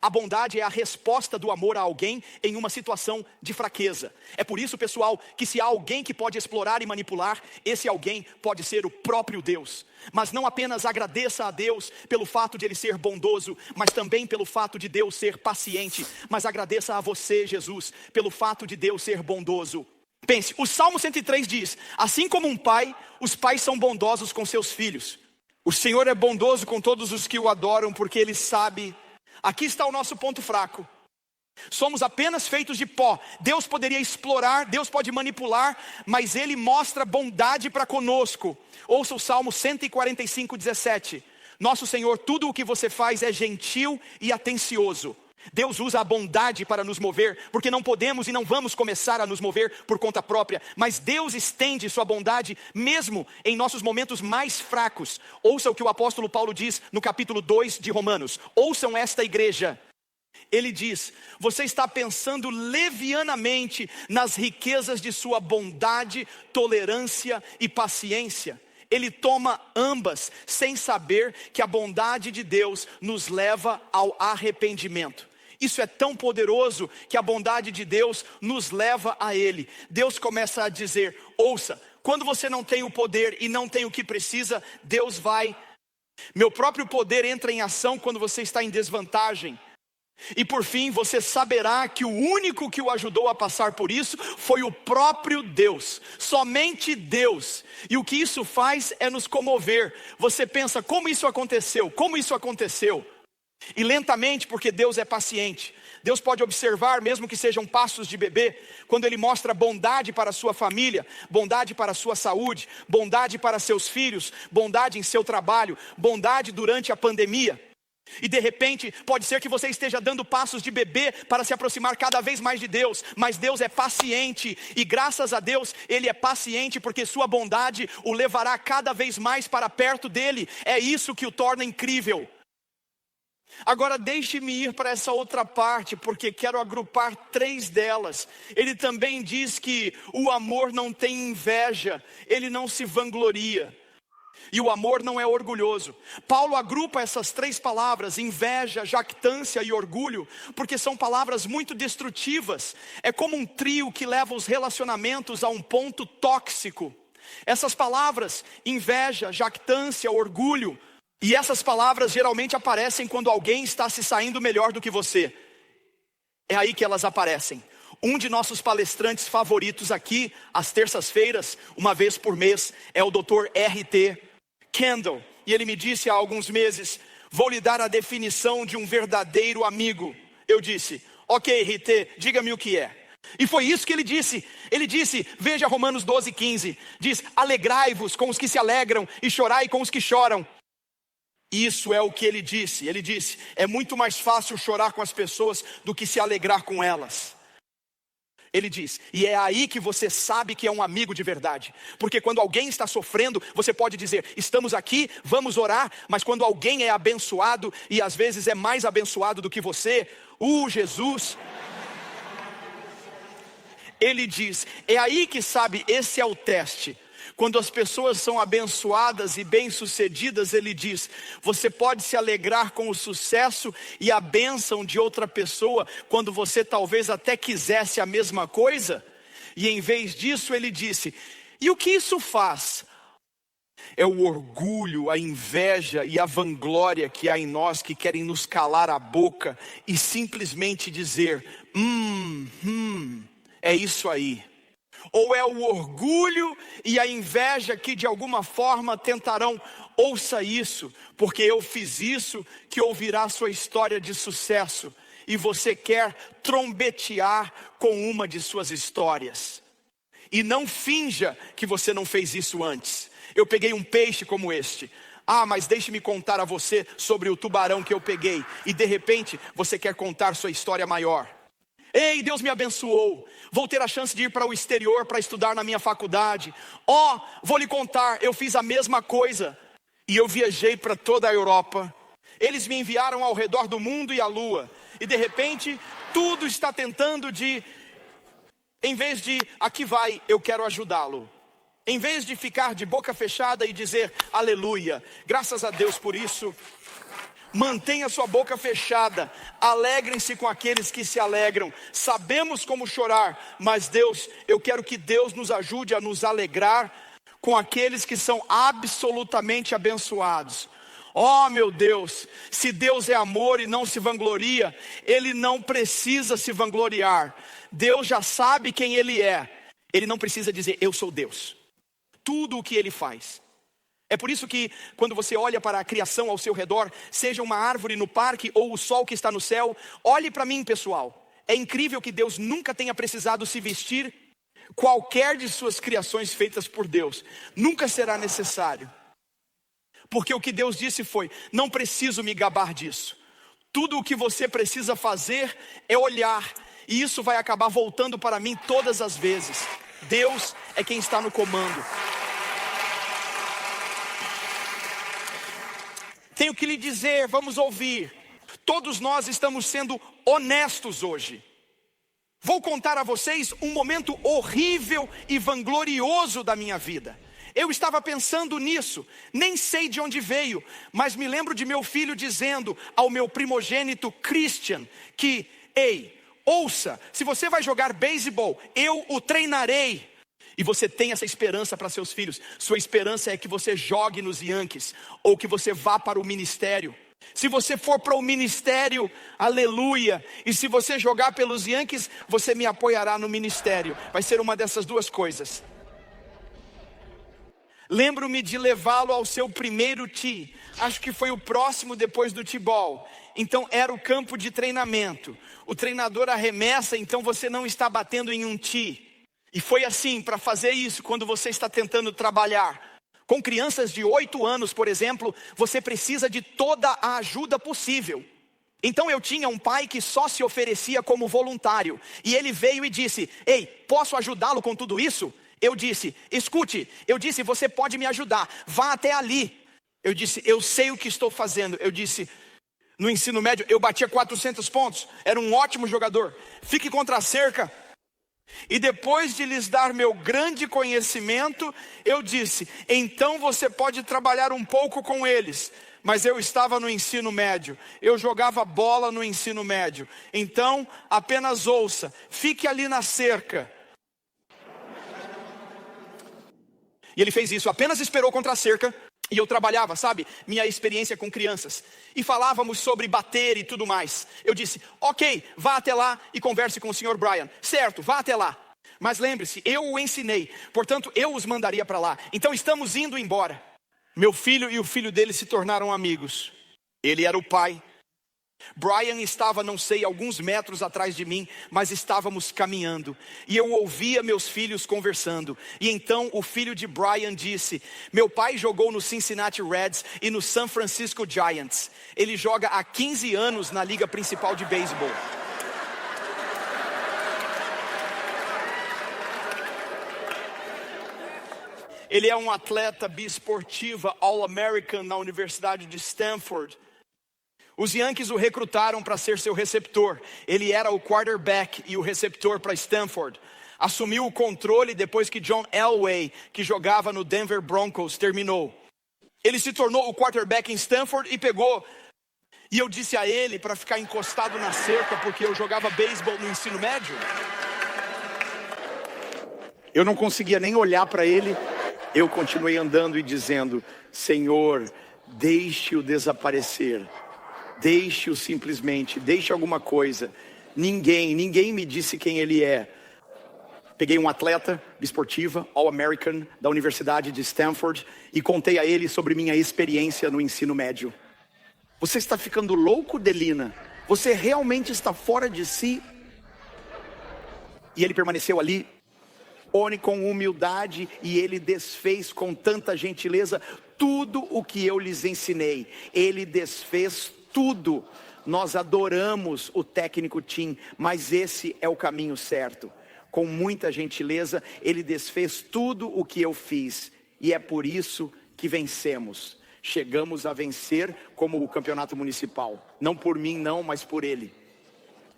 A bondade é a resposta do amor a alguém em uma situação de fraqueza. É por isso, pessoal, que se há alguém que pode explorar e manipular, esse alguém pode ser o próprio Deus. Mas não apenas agradeça a Deus pelo fato de Ele ser bondoso, mas também pelo fato de Deus ser paciente. Mas agradeça a você, Jesus, pelo fato de Deus ser bondoso. Pense, o Salmo 103 diz: assim como um pai, os pais são bondosos com seus filhos. O Senhor é bondoso com todos os que o adoram, porque Ele sabe. Aqui está o nosso ponto fraco. Somos apenas feitos de pó. Deus poderia explorar, Deus pode manipular, mas Ele mostra bondade para conosco. Ouça o Salmo 145, 17. Nosso Senhor, tudo o que você faz é gentil e atencioso. Deus usa a bondade para nos mover, porque não podemos e não vamos começar a nos mover por conta própria, mas Deus estende sua bondade mesmo em nossos momentos mais fracos. Ouça o que o apóstolo Paulo diz no capítulo 2 de Romanos. Ouçam esta igreja. Ele diz: você está pensando levianamente nas riquezas de sua bondade, tolerância e paciência. Ele toma ambas, sem saber que a bondade de Deus nos leva ao arrependimento. Isso é tão poderoso que a bondade de Deus nos leva a Ele. Deus começa a dizer: ouça, quando você não tem o poder e não tem o que precisa, Deus vai. Meu próprio poder entra em ação quando você está em desvantagem. E por fim, você saberá que o único que o ajudou a passar por isso foi o próprio Deus, somente Deus. E o que isso faz é nos comover. Você pensa, como isso aconteceu? Como isso aconteceu? E lentamente, porque Deus é paciente. Deus pode observar, mesmo que sejam passos de bebê, quando Ele mostra bondade para a sua família, bondade para a sua saúde, bondade para seus filhos, bondade em seu trabalho, bondade durante a pandemia. E de repente, pode ser que você esteja dando passos de bebê para se aproximar cada vez mais de Deus. Mas Deus é paciente, e graças a Deus, Ele é paciente, porque sua bondade o levará cada vez mais para perto dEle. É isso que o torna incrível. Agora deixe-me ir para essa outra parte, porque quero agrupar 3 delas. Ele também diz que o amor não tem inveja, ele não se vangloria. E o amor não é orgulhoso. Paulo agrupa essas 3 palavras, inveja, jactância e orgulho, porque são palavras muito destrutivas. É como um trio que leva os relacionamentos a um ponto tóxico. Essas palavras, inveja, jactância, orgulho, e essas palavras geralmente aparecem quando alguém está se saindo melhor do que você. É aí que elas aparecem. Um de nossos palestrantes favoritos aqui, às terças-feiras, uma vez por mês, é o Dr. R.T. Kendall. E ele me disse há alguns meses: vou lhe dar a definição de um verdadeiro amigo. Eu disse: ok, R.T., diga-me o que é. E foi isso que ele disse. Ele disse, veja Romanos 12, 15. Diz: alegrai-vos com os que se alegram e chorai com os que choram. Isso é o que ele disse. Ele disse: é muito mais fácil chorar com as pessoas do que se alegrar com elas. Ele diz, e é aí que você sabe que é um amigo de verdade. Porque quando alguém está sofrendo, você pode dizer: estamos aqui, vamos orar. Mas quando alguém é abençoado, e às vezes é mais abençoado do que você, Jesus, ele diz, é aí que sabe, esse é o teste. Quando as pessoas são abençoadas e bem-sucedidas, ele diz, você pode se alegrar com o sucesso e a bênção de outra pessoa, quando você talvez até quisesse a mesma coisa. E em vez disso ele disse, e o que isso faz? É o orgulho, a inveja e a vanglória que há em nós, que querem nos calar a boca e simplesmente dizer, é isso aí. Ou é o orgulho e a inveja que de alguma forma tentarão, ouça isso, porque eu fiz isso, que ouvirá sua história de sucesso. E você quer trombetear com uma de suas histórias. E não finja que você não fez isso antes. Eu peguei um peixe como este. Mas deixe-me contar a você sobre o tubarão que eu peguei. E de repente você quer contar sua história maior. Ei, Deus me abençoou, vou ter a chance de ir para o exterior para estudar na minha faculdade. Vou lhe contar, eu fiz a mesma coisa. E eu viajei para toda a Europa. Eles me enviaram ao redor do mundo e à lua. e de repente tudo está tentando em vez de, aqui vai, eu quero ajudá-lo. Em vez de ficar de boca fechada e dizer, aleluia, graças a Deus por isso, mantenha sua boca fechada, alegrem-se com aqueles que se alegram. Sabemos como chorar, mas Deus, eu quero que Deus nos ajude a nos alegrar com aqueles que são absolutamente abençoados. Oh meu Deus, se Deus é amor e não se vangloria, Ele não precisa se vangloriar. Deus já sabe quem Ele é. Ele não precisa dizer, eu sou Deus. Tudo o que Ele faz. É por isso que quando você olha para a criação ao seu redor, seja uma árvore no parque ou o sol que está no céu, olhe para mim, pessoal. É incrível que Deus nunca tenha precisado se vestir. Qualquer de suas criações feitas por Deus nunca será necessário. Porque o que Deus disse foi, não preciso me gabar disso. Tudo o que você precisa fazer é olhar, e isso vai acabar voltando para mim todas as vezes. Deus é quem está no comando. Tenho que lhe dizer, vamos ouvir. Todos nós estamos sendo honestos hoje. Vou contar a vocês um momento horrível e vanglorioso da minha vida. Eu estava pensando nisso, nem sei de onde veio, mas me lembro de meu filho dizendo ao meu primogênito Christian que, ei, ouça, se você vai jogar beisebol, eu o treinarei. E você tem essa esperança para seus filhos. Sua esperança é que você jogue nos Yankees, ou que você vá para o ministério. Se você for para o ministério, aleluia. E se você jogar pelos Yankees, você me apoiará no ministério. Vai ser uma dessas duas coisas. Lembro-me de levá-lo ao seu primeiro tee. Acho que foi o próximo depois do tee-ball. Então era o campo de treinamento. O treinador arremessa, então você não está batendo em um tee. E foi assim, para fazer isso, quando você está tentando trabalhar com crianças de 8 anos, por exemplo, você precisa de toda a ajuda possível. Então eu tinha um pai que só se oferecia como voluntário. E ele veio e disse, ei, posso ajudá-lo com tudo isso? Eu disse, escute, você pode me ajudar, vá até ali. Eu disse, eu sei o que estou fazendo. Eu disse, no ensino médio, eu batia 400 pontos, era um ótimo jogador. Fique contra a cerca. E depois de lhes dar meu grande conhecimento, eu disse, então você pode trabalhar um pouco com eles. Mas eu estava no ensino médio, eu jogava bola no ensino médio. Então, apenas ouça, fique ali na cerca. E ele fez isso, apenas esperou contra a cerca. E eu trabalhava, sabe, minha experiência com crianças. E falávamos sobre bater e tudo mais. Eu disse, ok, vá até lá e converse com o Sr. Brian. Certo, vá até lá. Mas lembre-se, eu o ensinei, portanto eu os mandaria para lá. Então estamos indo embora. Meu filho e o filho dele se tornaram amigos. Ele era o pai. Brian estava, não sei, alguns metros atrás de mim, mas estávamos caminhando. E eu ouvia meus filhos conversando. E então o filho de Brian disse, meu pai jogou no Cincinnati Reds e no San Francisco Giants. Ele joga há 15 anos na liga principal de beisebol. Ele é um atleta biesportiva All-American na Universidade de Stanford. Os Yankees o recrutaram para ser seu receptor. Ele era o quarterback e o receptor para Stanford. Assumiu o controle depois que John Elway, que jogava no Denver Broncos, terminou. Ele se tornou o quarterback em Stanford e pegou. E eu disse a ele para ficar encostado na cerca, porque eu jogava beisebol no ensino médio. Eu não conseguia nem olhar para ele. Eu continuei andando e dizendo, Senhor, deixe-o desaparecer. Deixe-o simplesmente, deixe alguma coisa. Ninguém me disse quem ele é. Peguei um atleta esportiva, All-American, da Universidade de Stanford, e contei a ele sobre minha experiência no ensino médio. Você está ficando louco, Delina? Você realmente está fora de si? E ele permaneceu ali, com humildade, e ele desfez com tanta gentileza tudo o que eu lhes ensinei. Ele desfez tudo. Nós adoramos o técnico Tim, mas esse é o caminho certo. Com muita gentileza, ele desfez tudo o que eu fiz. E é por isso que vencemos. Chegamos a vencer como o campeonato municipal. Não por mim não, mas por ele.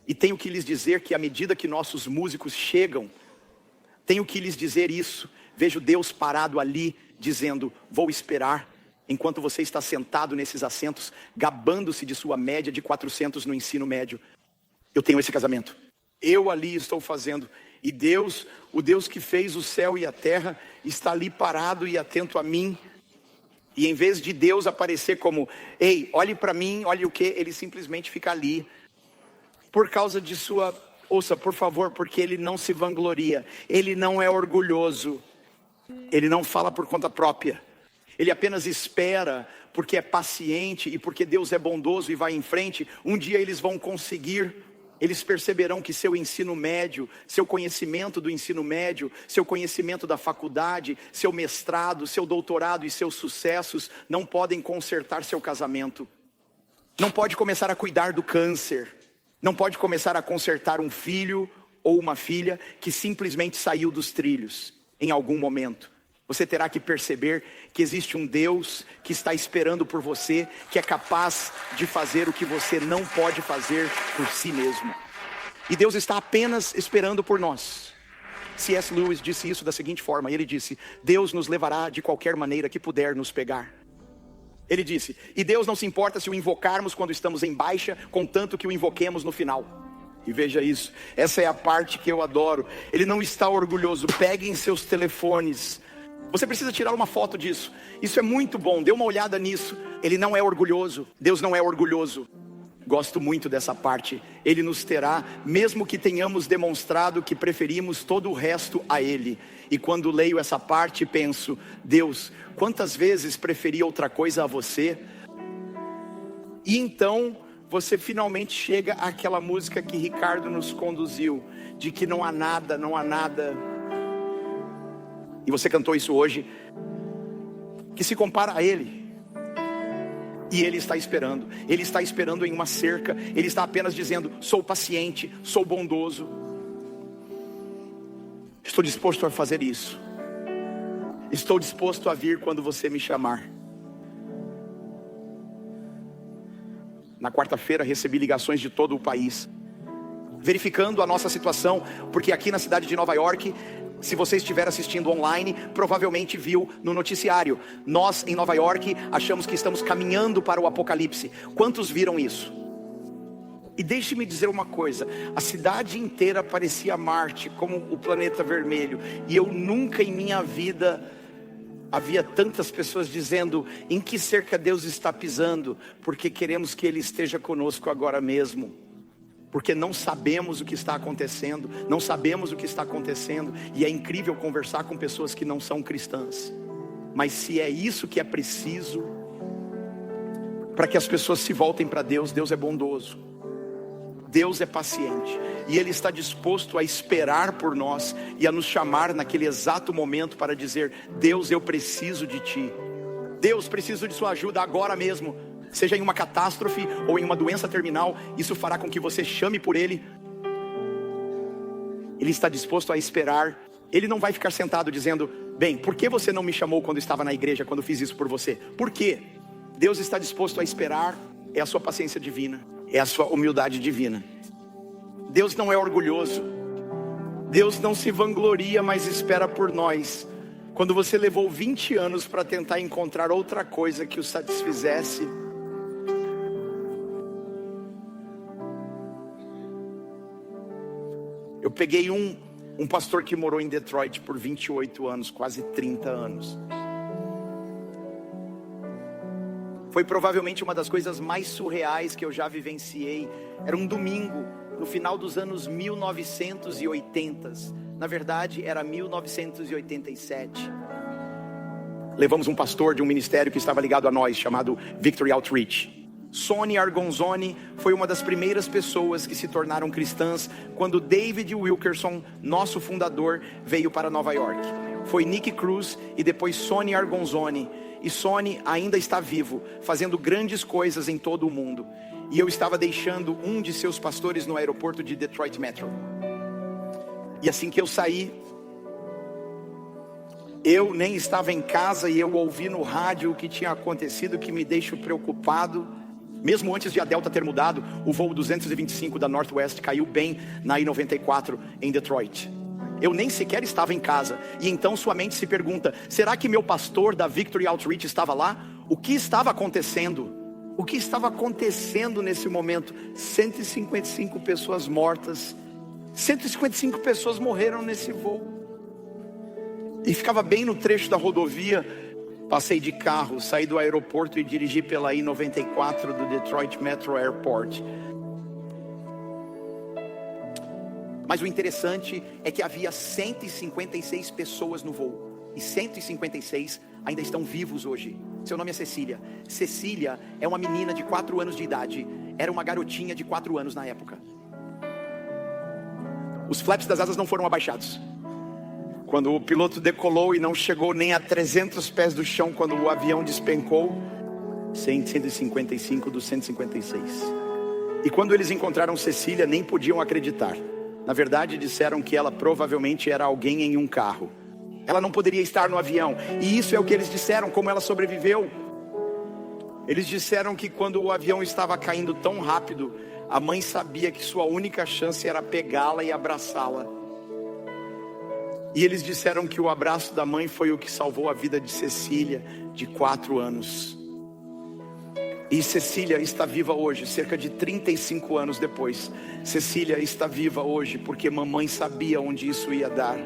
E tenho que lhes dizer que à medida que nossos músicos chegam, tenho que lhes dizer isso. Vejo Deus parado ali, dizendo: vou esperar, enquanto você está sentado nesses assentos, gabando-se de sua média de 400 no ensino médio. Eu tenho esse casamento. Eu ali estou fazendo. E Deus, o Deus que fez o céu e a terra, está ali parado e atento a mim. E em vez de Deus aparecer como: ei, olhe para mim, olhe o que, ele simplesmente fica ali. Por causa de sua... Ouça, por favor, porque ele não se vangloria. Ele não é orgulhoso. Ele não fala por conta própria. Ele apenas espera, porque é paciente e porque Deus é bondoso e vai em frente. Um dia eles vão conseguir. Eles perceberão que seu ensino médio, seu conhecimento do ensino médio, seu conhecimento da faculdade, seu mestrado, seu doutorado e seus sucessos não podem consertar seu casamento. Não pode começar a cuidar do câncer. Não pode começar a consertar um filho ou uma filha que simplesmente saiu dos trilhos em algum momento. Você terá que perceber que existe um Deus que está esperando por você, que é capaz de fazer o que você não pode fazer por si mesmo. E Deus está apenas esperando por nós. C.S. Lewis disse isso da seguinte forma, ele disse: Deus nos levará de qualquer maneira que puder nos pegar. Ele disse: e Deus não se importa se o invocarmos quando estamos em baixa, contanto que o invoquemos no final. E veja isso, essa é a parte que eu adoro. Ele não está orgulhoso. Peguem seus telefones. Você precisa tirar uma foto disso. Isso é muito bom, dê uma olhada nisso. Ele não é orgulhoso. Deus não é orgulhoso. Gosto muito dessa parte. Ele nos terá, mesmo que tenhamos demonstrado que preferimos todo o resto a Ele. E quando leio essa parte penso: Deus, quantas vezes preferi outra coisa a você? E então você finalmente chega àquela música que Ricardo nos conduziu, de que não há nada, não há nada. E você cantou isso hoje, que se compara a Ele. E Ele está esperando. Ele está esperando em uma cerca. Ele está apenas dizendo: sou paciente, sou bondoso. Estou disposto a fazer isso. Estou disposto a vir quando você me chamar. Na quarta-feira recebi ligações de todo o país, verificando a nossa situação, porque aqui na cidade de Nova York, se você estiver assistindo online, provavelmente viu no noticiário. Nós em Nova York achamos que estamos caminhando para o apocalipse. Quantos viram isso? E deixe-me dizer uma coisa, a cidade inteira parecia Marte, como o planeta vermelho. E eu nunca em minha vida havia tantas pessoas dizendo: em que cerca Deus está pisando? Porque queremos que Ele esteja conosco agora mesmo. Porque não sabemos o que está acontecendo, não sabemos o que está acontecendo. E é incrível conversar com pessoas que não são cristãs. Mas se é isso que é preciso para que as pessoas se voltem para Deus, Deus é bondoso. Deus é paciente e Ele está disposto a esperar por nós e a nos chamar naquele exato momento para dizer: Deus, eu preciso de Ti. Deus, preciso de sua ajuda agora mesmo. Seja em uma catástrofe ou em uma doença terminal, isso fará com que você chame por Ele. Ele está disposto a esperar. Ele não vai ficar sentado dizendo: bem, por que você não me chamou quando estava na igreja, quando fiz isso por você? Por quê? Deus está disposto a esperar. É a sua paciência divina, é a sua humildade divina. Deus não é orgulhoso. Deus não se vangloria, mas espera por nós. Quando você levou 20 anos para tentar encontrar outra coisa que o satisfizesse, eu peguei um pastor que morou em Detroit por 28 anos, quase 30 anos. Foi provavelmente uma das coisas mais surreais que eu já vivenciei. Era um domingo, no final dos anos 1980. Na verdade, era 1987. Levamos um pastor de um ministério que estava ligado a nós, chamado Victory Outreach. Sonny Argonzoni foi uma das primeiras pessoas que se tornaram cristãs quando David Wilkerson, nosso fundador, veio para Nova York. Foi Nick Cruz e depois Sonny Argonzoni. E Sonny ainda está vivo, fazendo grandes coisas em todo o mundo. E eu estava deixando um de seus pastores no aeroporto de Detroit Metro. E assim que eu saí, eu nem estava em casa e eu ouvi no rádio o que tinha acontecido, que me deixa preocupado. Mesmo antes de a Delta ter mudado, o voo 225 da Northwest caiu bem na I-94 em Detroit. Eu nem sequer estava em casa. E então sua mente se pergunta: será que meu pastor da Victory Outreach estava lá? O que estava acontecendo? O que estava acontecendo nesse momento? 155 pessoas mortas. 155 pessoas morreram nesse voo. E ficava bem no trecho da rodovia. Passei de carro, saí do aeroporto e dirigi pela I-94 do Detroit Metro Airport. Mas o interessante é que havia 156 pessoas no voo. E 156 ainda estão vivos hoje. Seu nome é Cecília. Cecília é uma menina de 4 anos de idade. Era uma garotinha de 4 anos na época. Os flaps das asas não foram abaixados. Quando o piloto decolou e não chegou nem a 300 pés do chão, quando o avião despencou, 155 dos 156. E quando eles encontraram Cecília, nem podiam acreditar. Na verdade, disseram que ela provavelmente era alguém em um carro. Ela não poderia estar no avião. E isso é o que eles disseram, como ela sobreviveu. Eles disseram que quando o avião estava caindo tão rápido, a mãe sabia que sua única chance era pegá-la e abraçá-la. E eles disseram que o abraço da mãe foi o que salvou a vida de Cecília, de 4 anos. E Cecília está viva hoje, cerca de 35 anos depois. Cecília está viva hoje porque mamãe sabia onde isso ia dar.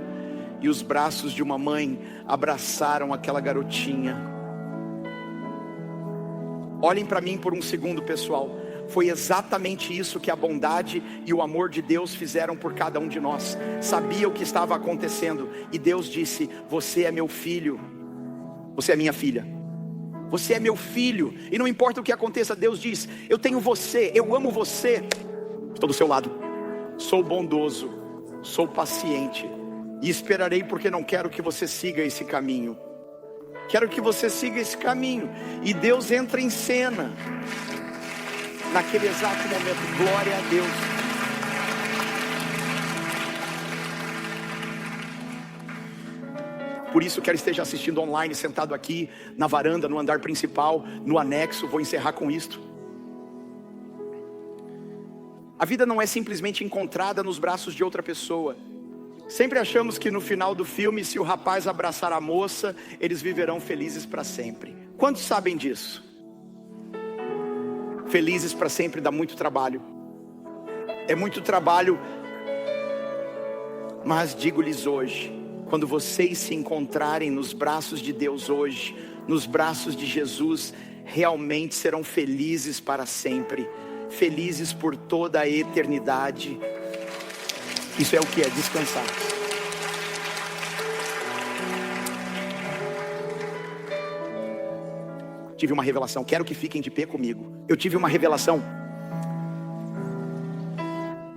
E os braços de uma mãe abraçaram aquela garotinha. Olhem para mim por um segundo, pessoal. Foi exatamente isso que a bondade e o amor de Deus fizeram por cada um de nós. Sabia o que estava acontecendo. E Deus disse: você é meu filho. Você é minha filha. Você é meu filho. E não importa o que aconteça, Deus diz: eu tenho você, eu amo você. Estou do seu lado. Sou bondoso, sou paciente. E esperarei porque não quero que você siga esse caminho. Quero que você siga esse caminho. E Deus entra em cena. Naquele exato momento, glória a Deus. Por isso, quer esteja assistindo online, sentado aqui, na varanda, no andar principal, no anexo, vou encerrar com isto. A vida não é simplesmente encontrada nos braços de outra pessoa. Sempre achamos que no final do filme, se o rapaz abraçar a moça, eles viverão felizes para sempre. Quantos sabem disso? Felizes para sempre dá muito trabalho. É muito trabalho. Mas digo-lhes hoje, quando vocês se encontrarem nos braços de Deus hoje, nos braços de Jesus, realmente serão felizes para sempre. Felizes por toda a eternidade. Isso é o que é descansar. Tive uma revelação, quero que fiquem de pé comigo. Eu tive uma revelação.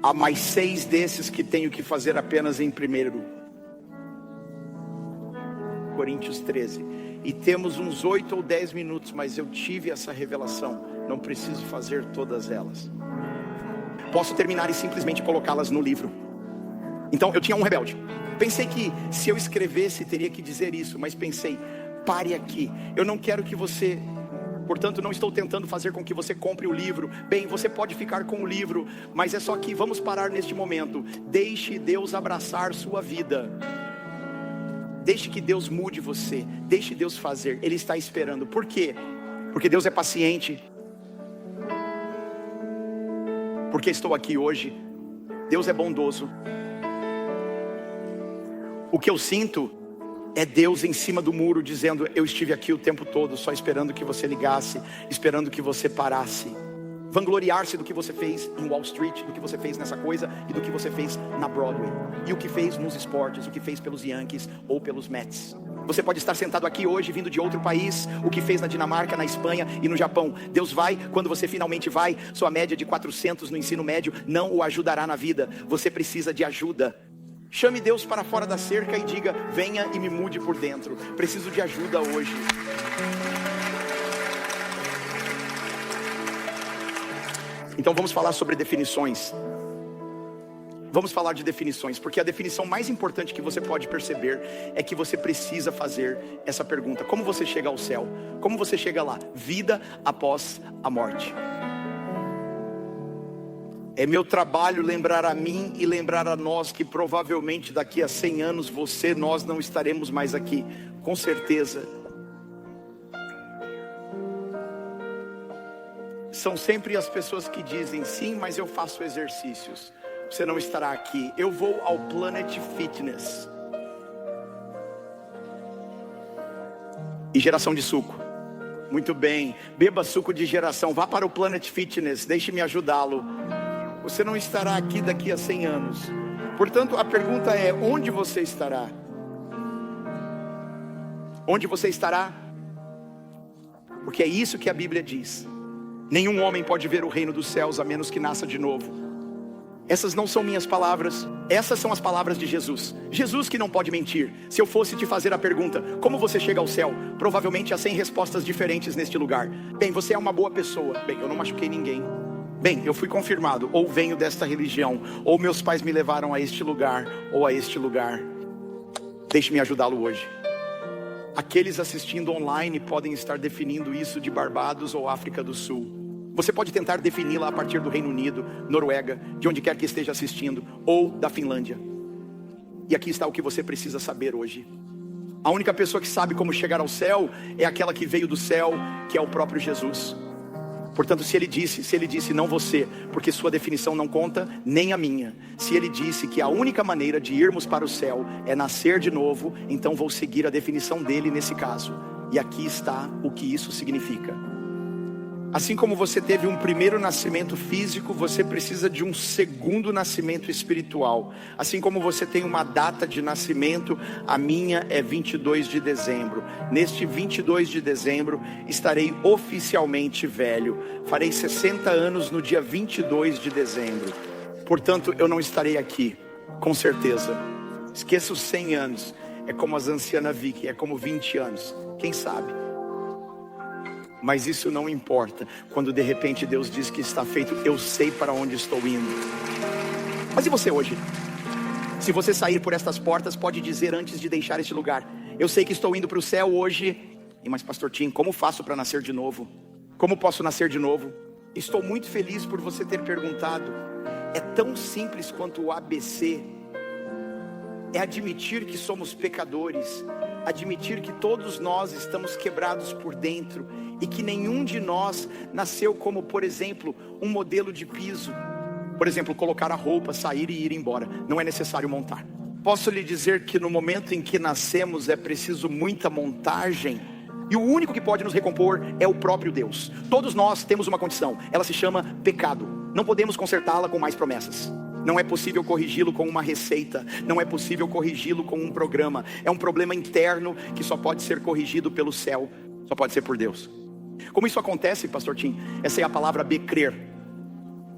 Há mais 6 desses que tenho que fazer apenas em 1 Coríntios 13. E temos uns 8 ou 10 minutos, mas eu tive essa revelação. Não preciso fazer todas elas. Posso terminar e simplesmente colocá-las no livro. Então eu tinha um rebelde. Pensei que se eu escrevesse teria que dizer isso, mas pensei: pare aqui, eu não quero que você, portanto não estou tentando fazer com que você compre o livro. Bem, você pode ficar com o livro, mas é só que vamos parar neste momento. Deixe Deus abraçar sua vida. Deixe que Deus mude você. Deixe Deus fazer. Ele está esperando. Por quê? Porque Deus é paciente. Porque estou aqui hoje. Deus é bondoso. O que eu sinto é Deus em cima do muro dizendo: eu estive aqui o tempo todo, só esperando que você ligasse, esperando que você parasse. Vangloriar-se do que você fez em Wall Street, do que você fez nessa coisa e do que você fez na Broadway. E o que fez nos esportes, o que fez pelos Yankees ou pelos Mets. Você pode estar sentado aqui hoje, vindo de outro país, o que fez na Dinamarca, na Espanha e no Japão. Deus vai, quando você finalmente vai, sua média de 400 no ensino médio não o ajudará na vida. Você precisa de ajuda. Chame Deus para fora da cerca e diga: venha e me mude por dentro. Preciso de ajuda hoje. Então vamos falar sobre definições. Vamos falar de definições, porque a definição mais importante que você pode perceber é que você precisa fazer essa pergunta: como você chega ao céu? Como você chega lá? Vida após a morte. É meu trabalho lembrar a mim e lembrar a nós que provavelmente daqui a 100 anos nós não estaremos mais aqui, com certeza. São sempre as pessoas que dizem, sim, mas eu faço exercícios. Você não estará aqui. Eu vou ao Planet Fitness. E geração de suco. Muito bem, beba suco de geração. Vá para o Planet Fitness, deixe-me ajudá-lo. Você não estará aqui daqui a 100 anos. Portanto, a pergunta é, onde você estará? Onde você estará? Porque é isso que a Bíblia diz. Nenhum homem pode ver o reino dos céus a menos que nasça de novo. Essas não são minhas palavras, essas são as palavras de Jesus. Jesus que não pode mentir. Se eu fosse te fazer a pergunta, como você chega ao céu? Provavelmente há 100 respostas diferentes neste lugar. Bem, você é uma boa pessoa. Bem, eu não machuquei ninguém. Bem, eu fui confirmado, ou venho desta religião, ou meus pais me levaram a este lugar, ou a este lugar. Deixe-me ajudá-lo hoje. Aqueles assistindo online podem estar definindo isso de Barbados ou África do Sul. Você pode tentar defini-la a partir do Reino Unido, Noruega, de onde quer que esteja assistindo, ou da Finlândia. E aqui está o que você precisa saber hoje. A única pessoa que sabe como chegar ao céu é aquela que veio do céu, que é o próprio Jesus. Portanto, se ele disse não você, porque sua definição não conta, nem a minha. Se ele disse que a única maneira de irmos para o céu é nascer de novo, então vou seguir a definição dele nesse caso. E aqui está o que isso significa. Assim como você teve um primeiro nascimento físico, você precisa de um segundo nascimento espiritual. Assim como você tem uma data de nascimento, a minha é 22 de dezembro. Neste 22 de dezembro, estarei oficialmente velho. Farei 60 anos no dia 22 de dezembro. Portanto, eu não estarei aqui, com certeza. Esqueça os 100 anos. É como as ancianas Vicky, é como 20 anos. Quem sabe? Mas isso não importa, quando de repente Deus diz que está feito, eu sei para onde estou indo. Mas e você hoje? Se você sair por estas portas, pode dizer antes de deixar este lugar, eu sei que estou indo para o céu hoje. Mas pastor Tim, como faço para nascer de novo? Como posso nascer de novo? Estou muito feliz por você ter perguntado. É tão simples quanto o ABC. É admitir que somos pecadores, admitir que todos nós estamos quebrados por dentro e que nenhum de nós nasceu como, por exemplo, um modelo de piso. Por exemplo, colocar a roupa, sair e ir embora. Não é necessário montar. Posso lhe dizer que no momento em que nascemos é preciso muita montagem. E o único que pode nos recompor é o próprio Deus. Todos nós temos uma condição, ela se chama pecado. Não podemos consertá-la com mais promessas. Não é possível corrigi-lo com uma receita. Não é possível corrigi-lo com um programa. É um problema interno que só pode ser corrigido pelo céu. Só pode ser por Deus. Como isso acontece, pastor Tim? Essa é a palavra B, crer.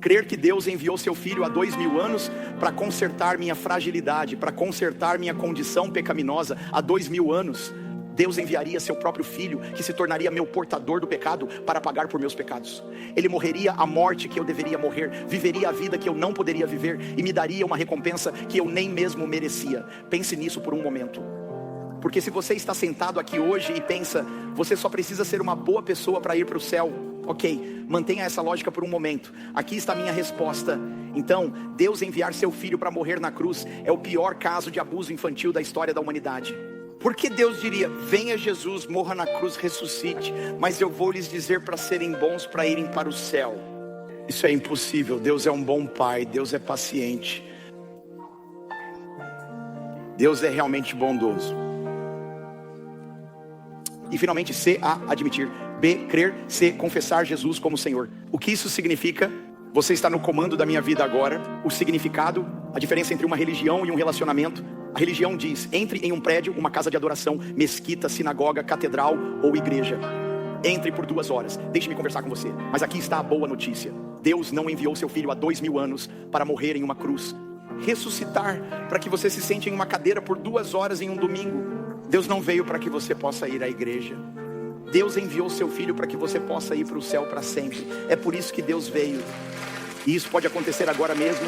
Crer que Deus enviou seu Filho há 2000 anos para consertar minha fragilidade, para consertar minha condição pecaminosa há 2000 anos. Deus enviaria seu próprio Filho, que se tornaria meu portador do pecado, para pagar por meus pecados. Ele morreria a morte que eu deveria morrer, viveria a vida que eu não poderia viver, e me daria uma recompensa que eu nem mesmo merecia. Pense nisso por um momento. Porque se você está sentado aqui hoje e pensa, você só precisa ser uma boa pessoa para ir para o céu. Ok, mantenha essa lógica por um momento. Aqui está a minha resposta. Então, Deus enviar seu Filho para morrer na cruz é o pior caso de abuso infantil da história da humanidade. Por que Deus diria, venha Jesus, morra na cruz, ressuscite, mas eu vou lhes dizer para serem bons, para irem para o céu? Isso é impossível. Deus é um bom pai, Deus é paciente, Deus é realmente bondoso. E finalmente, C, A, admitir. B, crer. C, confessar Jesus como Senhor. O que isso significa? Você está no comando da minha vida agora. O significado, a diferença entre uma religião e um relacionamento. A religião diz, entre em um prédio, uma casa de adoração, mesquita, sinagoga, catedral ou igreja. Entre por 2 horas, deixe-me conversar com você. Mas aqui está a boa notícia. Deus não enviou seu Filho há 2000 anos para morrer em uma cruz. Ressuscitar para que você se sente em uma cadeira por 2 horas em um domingo. Deus não veio para que você possa ir à igreja. Deus enviou seu Filho para que você possa ir para o céu para sempre. É por isso que Deus veio. E isso pode acontecer agora mesmo.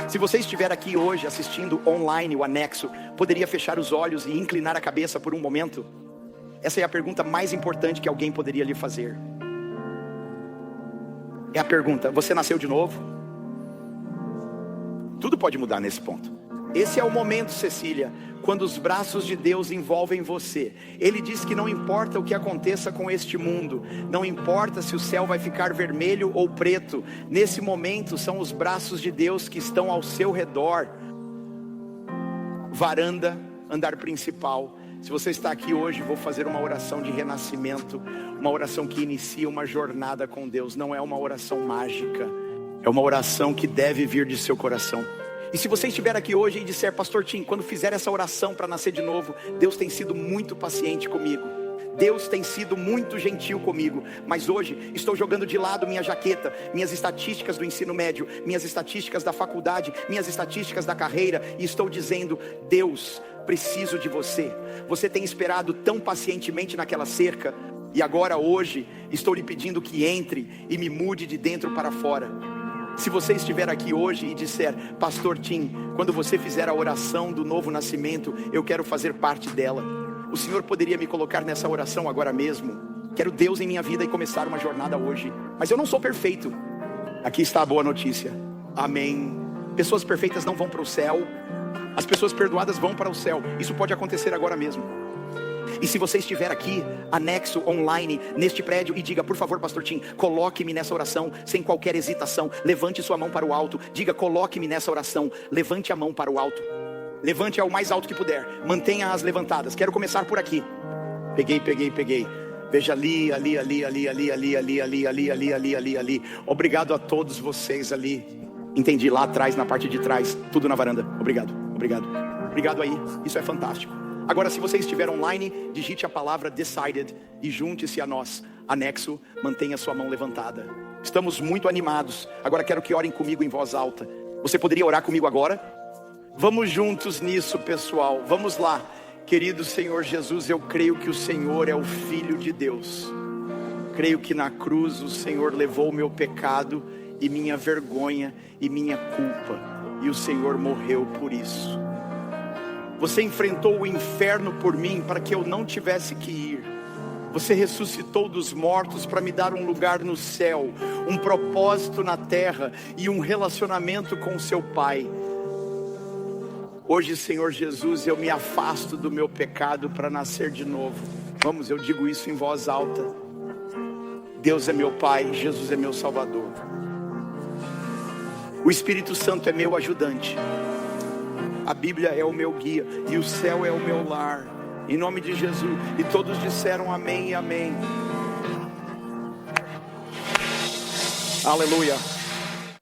Se você estiver aqui hoje assistindo online o anexo, poderia fechar os olhos e inclinar a cabeça por um momento? Essa é a pergunta mais importante que alguém poderia lhe fazer. É a pergunta: você nasceu de novo? Tudo pode mudar nesse ponto. Esse é o momento, Cecília, quando os braços de Deus envolvem você. Ele diz que não importa o que aconteça com este mundo, não importa se o céu vai ficar vermelho ou preto, nesse momento são os braços de Deus que estão ao seu redor. Varanda, andar principal. Se você está aqui hoje, vou fazer uma oração de renascimento, uma oração que inicia uma jornada com Deus. Não é uma oração mágica, é uma oração que deve vir de seu coração. E se você estiver aqui hoje e disser: pastor Tim, quando fizer essa oração para nascer de novo, Deus tem sido muito paciente comigo, Deus tem sido muito gentil comigo, mas hoje estou jogando de lado minha jaqueta, minhas estatísticas do ensino médio, minhas estatísticas da faculdade, minhas estatísticas da carreira, e estou dizendo: Deus, preciso de você. Você tem esperado tão pacientemente naquela cerca, e agora hoje estou lhe pedindo que entre e me mude de dentro para fora. Se você estiver aqui hoje e disser: pastor Tim, quando você fizer a oração do novo nascimento, eu quero fazer parte dela, o Senhor poderia me colocar nessa oração agora mesmo? Quero Deus em minha vida e começar uma jornada hoje, mas eu não sou perfeito. Aqui está a boa notícia. Amém. Pessoas perfeitas não vão para o céu, as pessoas perdoadas vão para o céu. Isso pode acontecer agora mesmo. E se você estiver aqui, anexo, online, neste prédio, e diga: por favor, pastor Tim, coloque-me nessa oração, sem qualquer hesitação, levante sua mão para o alto, diga: coloque-me nessa oração, levante a mão para o alto, levante ao mais alto que puder, mantenha-as levantadas. Quero começar por aqui. Peguei. Veja ali. Obrigado a todos vocês ali. Entendi, lá atrás, na parte de trás, tudo na varanda. Obrigado aí, isso é fantástico. Agora, se você estiver online, digite a palavra decided e junte-se a nós. Anexo, mantenha sua mão levantada. Estamos muito animados. Agora quero que orem comigo em voz alta. Você poderia orar comigo agora? Vamos juntos nisso, pessoal. Vamos lá. Querido Senhor Jesus, eu creio que o Senhor é o Filho de Deus. Creio que na cruz o Senhor levou o meu pecado e minha vergonha e minha culpa, e o Senhor morreu por isso. Você enfrentou o inferno por mim, para que eu não tivesse que ir. Você ressuscitou dos mortos para me dar um lugar no céu, um propósito na terra e um relacionamento com o seu Pai. Hoje, Senhor Jesus, eu me afasto do meu pecado para nascer de novo. Vamos, eu digo isso em voz alta. Deus é meu Pai, Jesus é meu Salvador. O Espírito Santo é meu ajudante. A Bíblia é o meu guia e o céu é o meu lar. Em nome de Jesus. E todos disseram amém e amém. Aleluia.